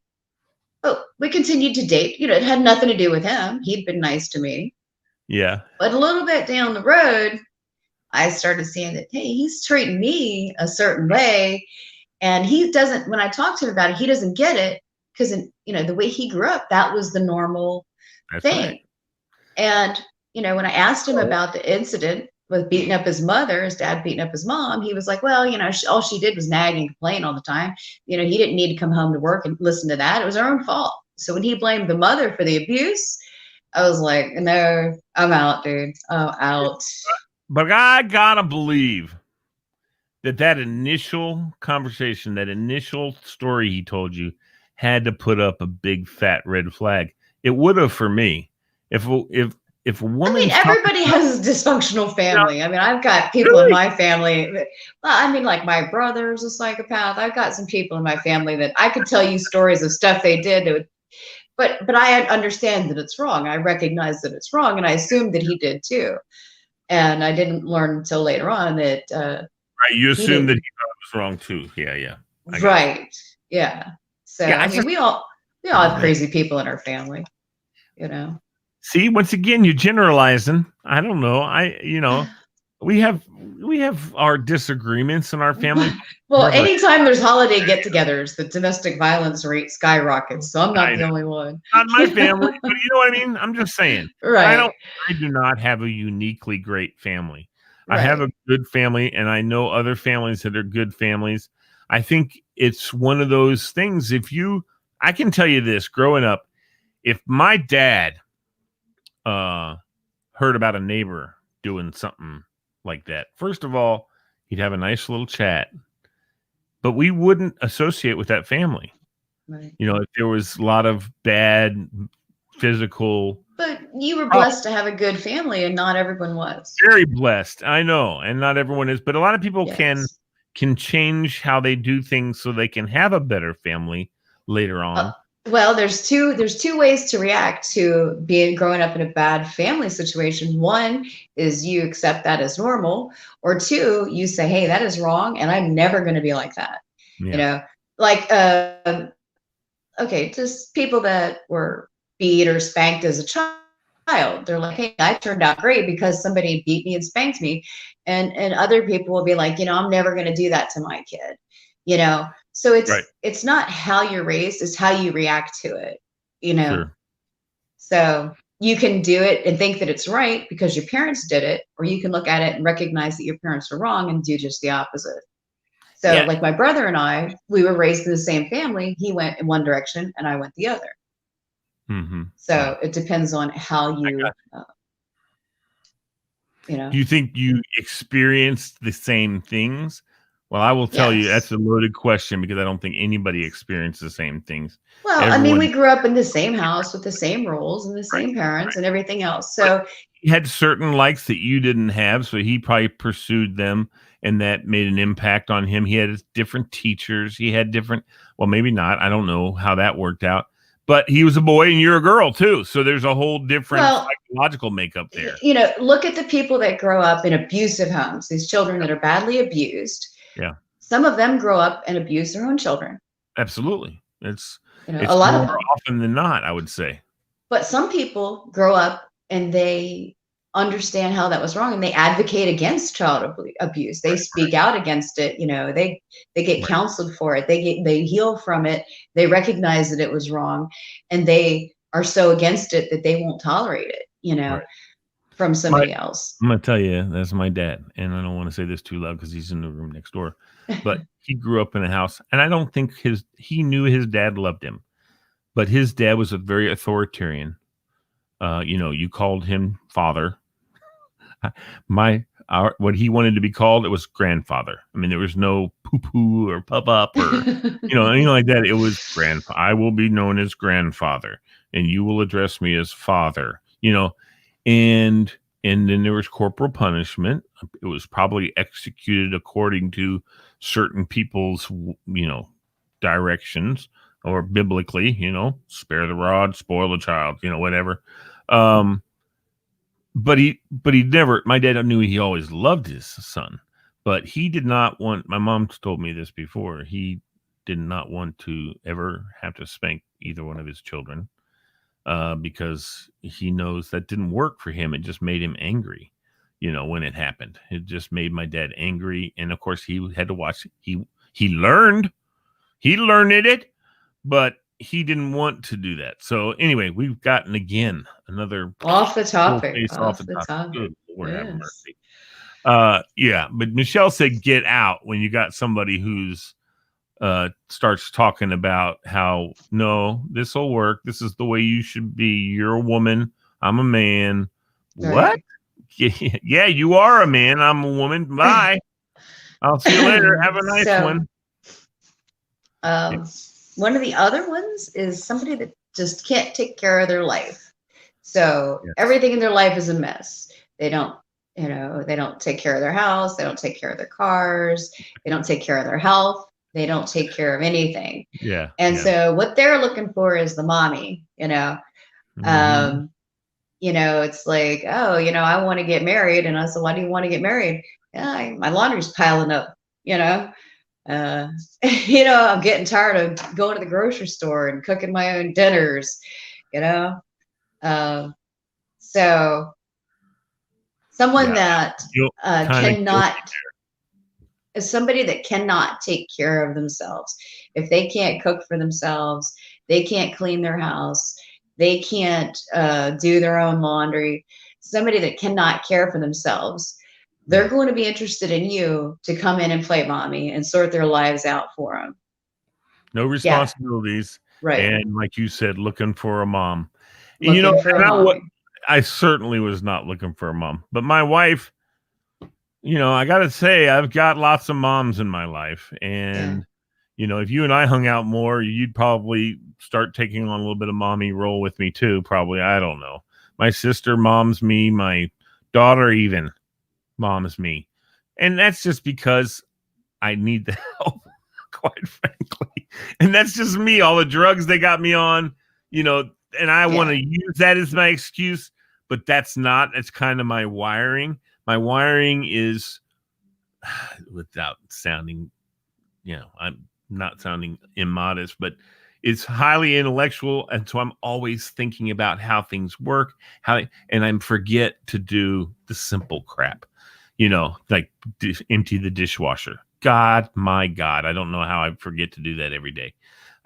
But we continued to date. It had nothing to do with him. He'd been nice to me. Yeah. But a little bit down the road, I started seeing that, hey, he's treating me a certain way. And he doesn't, when I talk to him about it, he doesn't get it. Because, the way he grew up, that was the normal thing. Right. And, when I asked him about the incident with beating up his mother, his dad beating up his mom, he was like, well, all she did was nag and complain all the time. He didn't need to come home to work and listen to that. It was her own fault. So when he blamed the mother for the abuse, I was like, no, I'm out, dude. I'm out. But I gotta believe that initial conversation, that initial story he told you, had to put up a big fat red flag. It would have for me. If a woman, everybody has a dysfunctional family. I've got people in my family. Like my brother's a psychopath. I've got some people in my family that I could tell you stories of stuff they did. But I understand that it's wrong. I recognize that it's wrong, and I assumed that he did too. And I didn't learn until later on that. Right, you assumed that he thought it was wrong too. Yeah. Right. Yeah. So we all have crazy people in our family, See, once again, you're generalizing. I don't know. We have our disagreements in our family. Well, anytime there's holiday get-togethers, the domestic violence rate skyrockets. So I'm not the only one. Not my family, but you know what I mean? I'm just saying. Right. I do not have a uniquely great family. Right. I have a good family, and I know other families that are good families. I think it's one of those things. I can tell you this, growing up, if my dad heard about a neighbor doing something like that, first of all, he'd have a nice little chat, but we wouldn't associate with that family. Right. You know, if there was a lot of bad physical. But you were blessed to have a good family, and not everyone was. Very blessed, I know, and not everyone is, but a lot of people Yes. can change how they do things so they can have a better family later on. Well, there's two ways to react to growing up in a bad family situation. One is you accept that as normal, or two, you say, hey, that is wrong, and I'm never going to be like that. Yeah. You know, like okay, just people that were beat or spanked as a child. They're like, hey, I turned out great because somebody beat me and spanked me. And other people will be like, you know, I'm never going to do that to my kid. You know, so it's not how you're raised, it's how you react to it, you know. Sure. So you can do it and think that it's right because your parents did it, or you can look at it and recognize that your parents were wrong and do just the opposite. So like my brother and I, we were raised in the same family. He went in one direction and I went the other. Mm-hmm. So it depends on how you, you know. Do you think you experienced the same things? Well, I will tell you that's a loaded question because I don't think anybody experienced the same things. Well, I mean, we grew up in the same house with the same rules and the same parents and everything else. So he had certain likes that you didn't have, so he probably pursued them, and that made an impact on him. He had different teachers. He had different, well, maybe not. I don't know how that worked out. But he was a boy and you're a girl too. So there's a whole different psychological makeup there. You know, look at the people that grow up in abusive homes, these children that are badly abused. Yeah. Some of them grow up and abuse their own children. Absolutely. It's a lot of them. Often than not, I would say. But some people grow up and they understand how that was wrong and they advocate against child abuse. They speak out against it. You know, they get counseled for it. They heal from it. They recognize that it was wrong, and they are so against it that they won't tolerate it, you know, from somebody else. I'm going to tell you, that's my dad. And I don't want to say this too loud because he's in the room next door, but he grew up in a house, and I don't think he knew his dad loved him, but his dad was a very authoritarian. You know, you called him father. What he wanted to be called, it was grandfather. I mean, there was no poo-poo or pup-up or, you know, anything like that. It was grandfather. I will be known as grandfather, and you will address me as father, you know, and then there was corporal punishment. It was probably executed according to certain people's, you know, directions, or biblically, you know, spare the rod, spoil the child, you know, whatever. But he never, my dad knew he always loved his son, but he did not want, my mom told me this before, he did not want to ever have to spank either one of his children, because he knows that didn't work for him. It just made him angry, you know, when it happened. It just made my dad angry. And of course he had to watch, he learned it, but he didn't want to do that. So anyway, we've gotten again another off the topic. Good Lord have mercy. Yeah, but Michelle said get out when you got somebody who's starts talking about how, no, this will work. This is the way you should be. You're a woman. I'm a man. Right. What? Yeah, you are a man. I'm a woman. Bye. I'll see you later. Have a nice one. One of the other ones is somebody that just can't take care of their life. So everything in their life is a mess. They don't, you know, they don't take care of their house. They don't take care of their cars. They don't take care of their health. They don't take care of anything. Yeah. And so what they're looking for is the mommy, you know. You know, it's like, oh, you know, I want to get married. And I said, why do you want to get married? Yeah, my laundry's piling up, you know. You know, I'm getting tired of going to the grocery store and cooking my own dinners, you know. So someone that cannot is somebody that cannot take care of themselves. If they can't cook for themselves, they can't clean their house, they can't do their own laundry, somebody that cannot care for themselves, they're going to be interested in you to come in and play mommy and sort their lives out for them. no responsibilities, Right. and like you said, looking for a mom. Looking for a mommy. I certainly was not looking for a mom, but my wife, I got to say, I've got lots of moms in my life. And, if you and I hung out more, you'd probably start taking on a little bit of mommy role with me too. Probably. I don't know. My sister moms me. My daughter even moms me. And that's just because I need the help, quite frankly. And that's just me. All the drugs they got me on, and I want to use that as my excuse, but that's not. It's kind of my wiring. My wiring is, without sounding, I'm not sounding immodest, but it's highly intellectual. And so I'm always thinking about how things work, and I forget to do the simple crap, like empty the dishwasher. My God, I don't know how I forget to do that every day.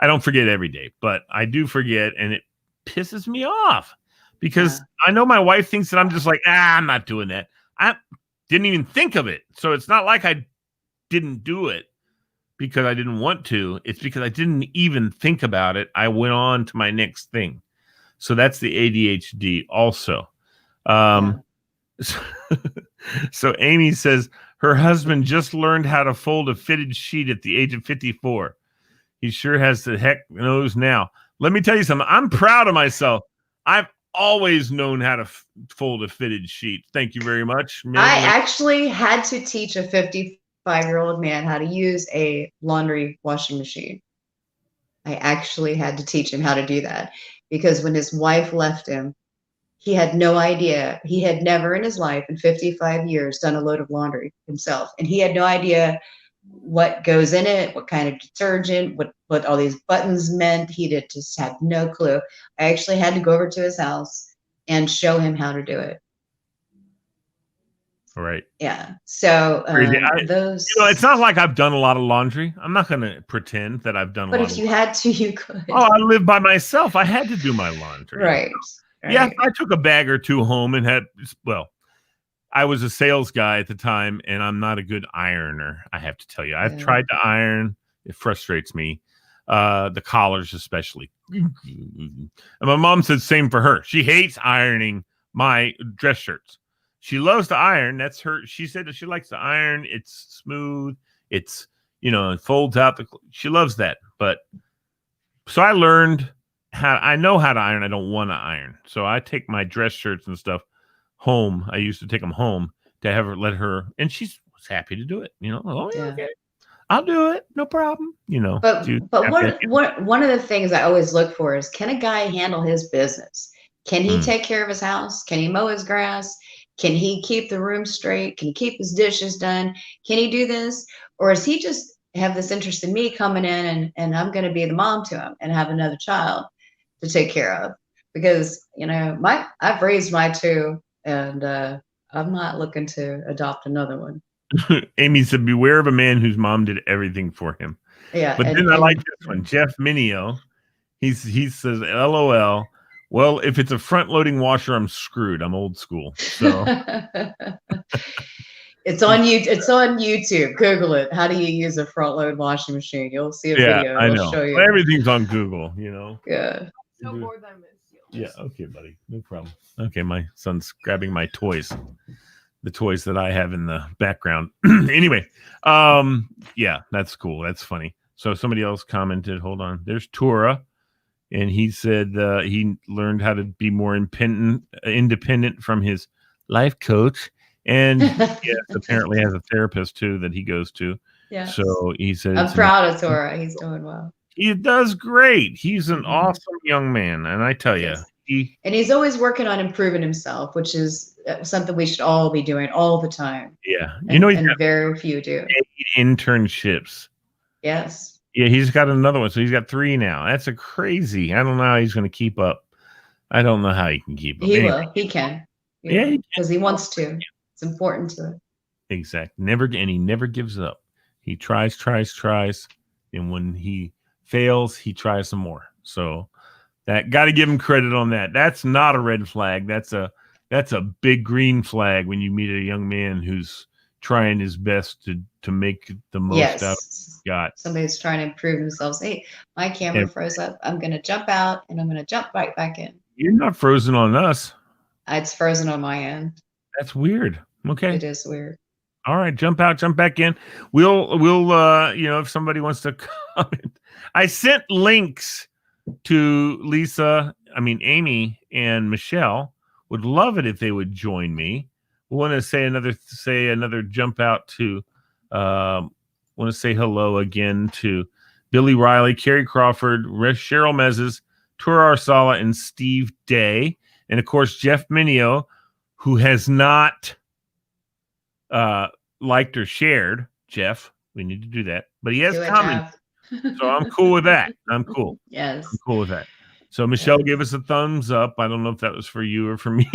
I don't forget every day, but I do forget, and it pisses me off because I know my wife thinks that I'm just like, I'm not doing that. I didn't even think of it. So it's not like I didn't do it because I didn't want to. It's because I didn't even think about it. I went on to my next thing. So that's the ADHD also. So Amy says her husband just learned how to fold a fitted sheet at the age of 54. He sure has the heck knows now. Let me tell you something. I'm proud of myself. I've always known how to fold a fitted sheet. Thank you very much. I actually had to teach a 55-year-old man how to use a laundry washing machine. I actually had to teach him how to do that because when his wife left him, he had no idea. He had never in his life in 55 years done a load of laundry himself. And he had no idea what goes in it, what kind of detergent, what all these buttons meant. He just had no clue. I actually had to go over to his house and show him how to do it. Right. Yeah. So it's not like I've done a lot of laundry. I'm not going to pretend that I've done a lot. But if you had to, you could. Oh, I live by myself. I had to do my laundry. Right. Yeah, I took a bag or two home and I was a sales guy at the time, and I'm not a good ironer, I have to tell you. I've tried to iron. It frustrates me. The collars especially. And my mom said same for her. She hates ironing my dress shirts. She loves to iron. That's her. She said that she likes to iron. It's smooth. It's, it folds out. She loves that. But so I learned I know how to iron. I don't want to iron. So I take my dress shirts and stuff home. I used to take them home to let her, and she was happy to do it. Okay, I'll do it. No problem. But one of the things I always look for is, can a guy handle his business? Can he take care of his house? Can he mow his grass? Can he keep the room straight? Can he keep his dishes done? Can he do this? Or is he just have this interest in me coming in and I'm going to be the mom to him and have another child to take care of? Because, I've raised my two and I'm not looking to adopt another one. Amy said, beware of a man whose mom did everything for him. Yeah. But then I like this one. Jeff Minio, he says, LOL. Well, if it's a front-loading washer, I'm screwed. I'm old school. So it's on YouTube. Google it. How do you use a front-load washing machine? You'll see a video. I know. Show you. Well, everything's on Google. Yeah. No more than yeah. Okay, buddy. No problem. Okay, my son's grabbing my toys. The toys that I have in the background. Anyway, yeah, that's cool. That's funny. So somebody else commented. Hold on. There's Tura. And he said he learned how to be more independent from his life coach. And yes, apparently has a therapist, too, that he goes to. Yeah. So he said, I'm proud of Tora. He's doing well. He does great. He's an awesome young man. And I tell you. And he's always working on improving himself, which is something we should all be doing all the time. Yeah. And very few do. 8 internships. Yes. Yeah, he's got another one. So he's got 3 now. That's crazy. I don't know how he's going to keep up. I don't know how he can keep up. He will. He can. Yeah. Because he wants to. It's important to it. Exactly. He never gives up. He tries. And when he fails, he tries some more. So that got to give him credit on that. That's not a red flag. That's a big green flag when you meet a young man who's trying his best to make the most out of what he got. Somebody's trying to improve themselves. Hey, my camera froze up. I'm going to jump out and I'm going to jump right back in. You're not frozen on us. It's frozen on my end. That's weird. Okay. It is weird. All right, jump out, jump back in. We'll if somebody wants to comment. I sent links to Amy and Michelle. Would love it if they would join me. We want to say another jump out to want to say hello again to Billy Riley, Carrie Crawford, Cheryl Mezes, Tura Arsala, and Steve Day. And of course, Jeff Minio, who has not liked or shared. Jeff, we need to do that. But he has commented. So I'm cool with that. I'm cool. Yes. I'm cool with that. So Michelle gave us a thumbs up. I don't know if that was for you or for me.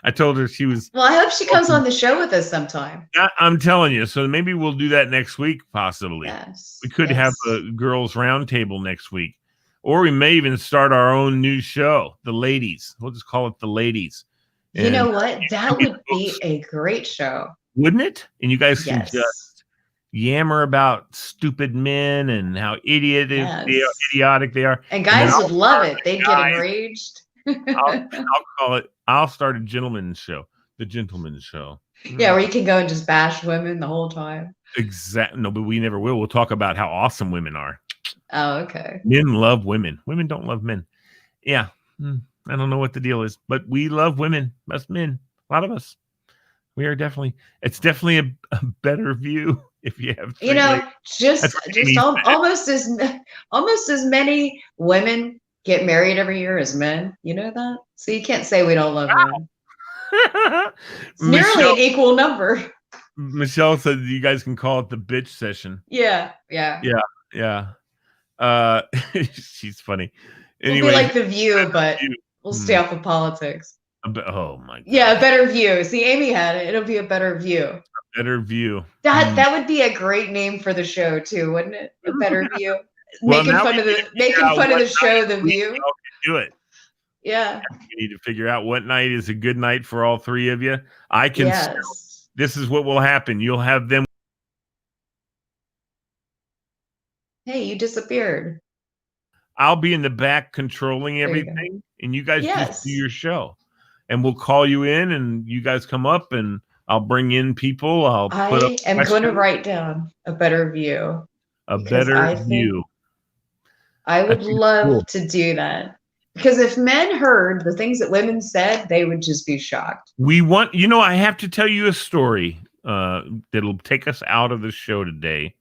I told her she was. Well, I hope she comes on the show with us sometime. I'm telling you. So maybe we'll do that next week, possibly. Yes. We could have a girls' roundtable next week. Or we may even start our own new show, The Ladies. We'll just call it The Ladies. You know what? That would be a great show. Wouldn't it? And you guys can just yammer about stupid men and how idiotic they are. And guys would love it. They'd get enraged. I'll start a gentleman's show. The Gentleman's Show. Yeah, where you can go and just bash women the whole time. Exactly. No, but we never will. We'll talk about how awesome women are. Oh, okay. Men love women. Women don't love men. Yeah. I don't know what the deal is, but we love women. Us men. A lot of us. We are definitely. It's definitely a better view if you have. Just almost as many women get married every year as men. You know that? So you can't say we don't love men. It's nearly an equal number. Michelle said you guys can call it the bitch session. Yeah. She's funny. Anyway, we'll be like The View, but we'll stay off of politics. Oh my God. Yeah, a better view. See, Amy had it. It'll be a better view. A better view. That would be a great name for the show too, wouldn't it? A better view. Making fun of the show, The View. Do it. Yeah. We need to figure out what night is a good night for all three of you. I can. Yes. This is what will happen. You'll have them. Hey, you disappeared. I'll be in the back controlling everything, and you guys just do your show. And we'll call you in, and you guys come up, and I'll bring in people. I am going to write down a better view. A better view. I would love to do that. Because if men heard the things that women said, they would just be shocked. I have to tell you a story that'll take us out of the show today.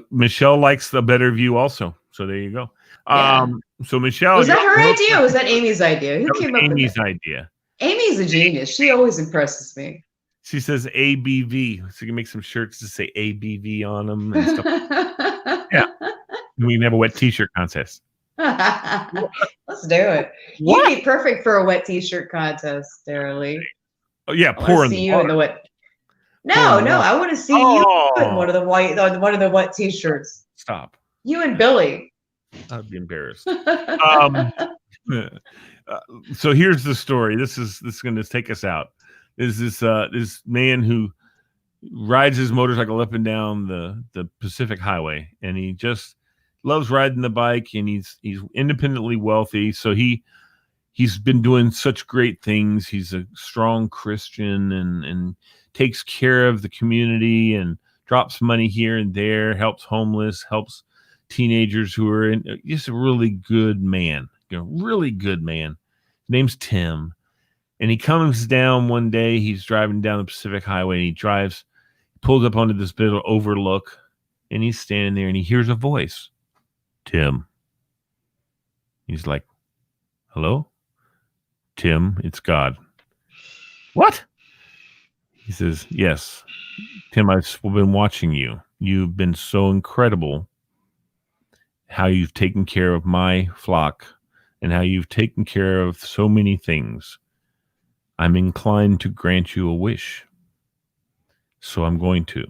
Michelle likes the better view also. So there you go. Yeah. So Michelle, was that her idea or was that Amy's idea? Who came up with Amy's idea? Amy's a genius. She always impresses me. She says ABV, so you can make some shirts to say ABV on them and stuff. Yeah, we can have a wet T-shirt contest. Let's do it. You'd be perfect for a wet T-shirt contest, Sarah Lee. Oh yeah, pour in the wet. No, I want to see you in one of the wet T-shirts. Stop. You and Billy. I'd be embarrassed. So here's the story. This is going to take us out. There's this man who rides his motorcycle up and down the Pacific Highway, and he just loves riding the bike, and he's independently wealthy. So he's been doing such great things. He's a strong Christian and takes care of the community and drops money here and there, helps homeless, helps teenagers who are just a really good man. Really good man. His name's Tim. And he comes down one day, he's driving down the Pacific Highway, and he pulls up onto this bit of overlook, and he's standing there, and he hears a voice. Tim. He's like, hello? Tim, it's God. What? He says, yes. Tim, I've been watching you. You've been so incredible how you've taken care of my flock and how you've taken care of so many things. I'm inclined to grant you a wish. So I'm going to,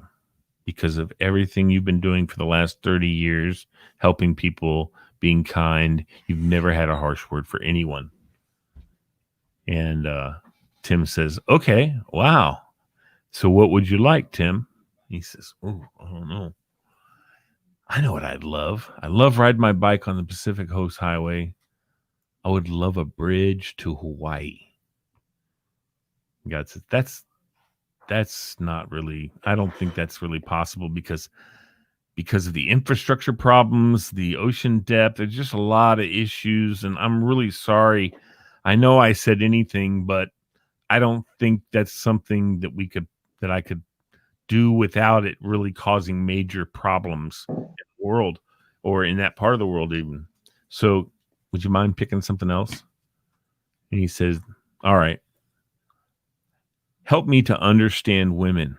because of everything you've been doing for the last 30 years, helping people, being kind. You've never had a harsh word for anyone. And Tim says, okay, wow. So what would you like, Tim? He says, oh, I don't know. I know what I'd love. I love riding my bike on the Pacific Coast Highway. I would love a bridge to Hawaii. God says, that's not really, I don't think that's really possible because of the infrastructure problems, the ocean depth. There's just a lot of issues, and I'm really sorry. I know I said anything, but I don't think that's something that I could do without it really causing major problems in the world or in that part of the world even. So would you mind picking something else? And he says, all right, help me to understand women.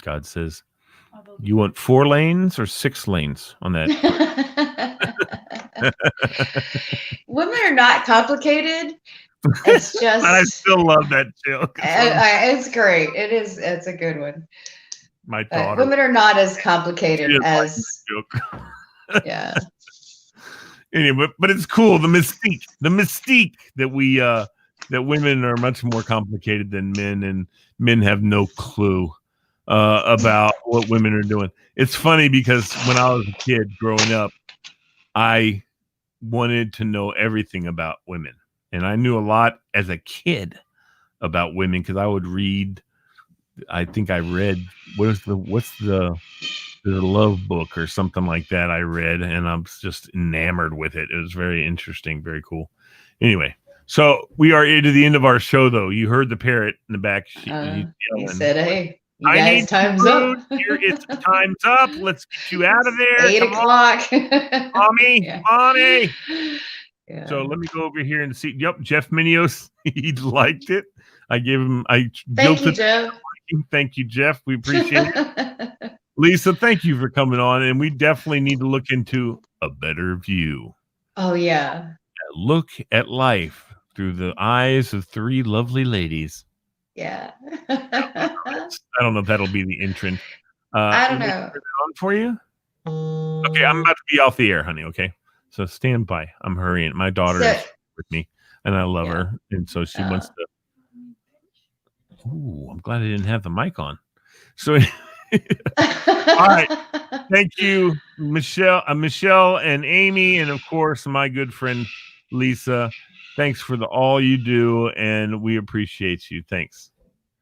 God says, you want 4 lanes or 6 lanes on that? Women are not complicated. It's just. I still love that joke. It's great. It's a good one. My daughter. Women are not as complicated as. Yeah. Anyway, but it's cool. The mystique that women are much more complicated than men, and men have no clue about what women are doing. It's funny because when I was a kid growing up, I wanted to know everything about women. And I knew a lot as a kid about women because I would read. I think I read what's the love book or something like that. I read, and I'm just enamored with it. It was very interesting, very cool. Anyway, so we are to the end of our show, though. You heard the parrot in the back. He said, "Hey, you guys, time's up. It's time's up. Let's get you out of there. 8 o'clock, mommy." Yeah. So let me go over here and see. Yep, Jeff Minios, he liked it. I gave him. Thank you, Jeff. Thank you, Jeff. We appreciate it. Lisa, thank you for coming on, and we definitely need to look into a better view. Oh yeah. Look at life through the eyes of 3 lovely ladies. Yeah. I don't know if that'll be the entrant. I don't know. On for you. Okay, I'm about to be off the air, honey. Okay. So stand by. I'm hurrying. My daughter is with me, and I love her, and so she wants to. Ooh, I'm glad I didn't have the mic on. So, all right. Thank you, Michelle, and Amy, and of course my good friend Lisa. Thanks for all you do, and we appreciate you. Thanks.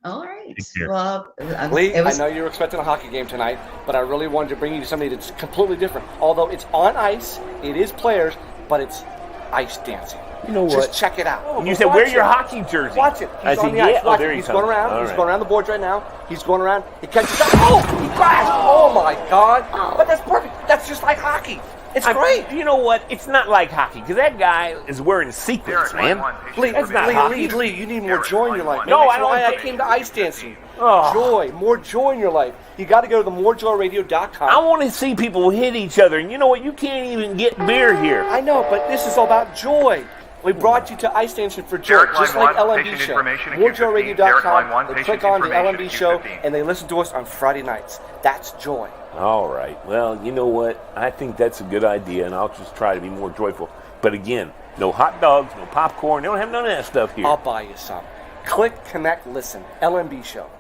All right. Well, Lee, I know you were expecting a hockey game tonight, but I really wanted to bring you something that's completely different. Although it's on ice, it is players, but it's ice dancing. You know what? Just check it out. And you said, wear your hockey jersey. Watch it. He's on the ice. Watch it. He's going around. He's going around the boards right now. He's going around. He catches up. Oh, he crashed. Oh, my God. But that's perfect. That's just like hockey. It's great. You know what? It's not like hockey because that guy is wearing sequins, man. Lee, that's not hockey. Lee, you need more joy in your life. No, I don't. I came to ice dancing. Joy, more joy in your life. You got to go to the MoreJoyRadio.com. I want to see people hit each other, and you know what? You can't even get beer here. I know, but this is all about joy. We brought you to Ice Dancing for Joy, just like LMB Show. MoreJoyRadio.com. They click on the LMB Show, and they listen to us on Friday nights. That's joy. All right. Well, you know what? I think that's a good idea, and I'll just try to be more joyful. But again, no hot dogs, no popcorn. They don't have none of that stuff here. I'll buy you some. Click, connect, listen. LMB Show.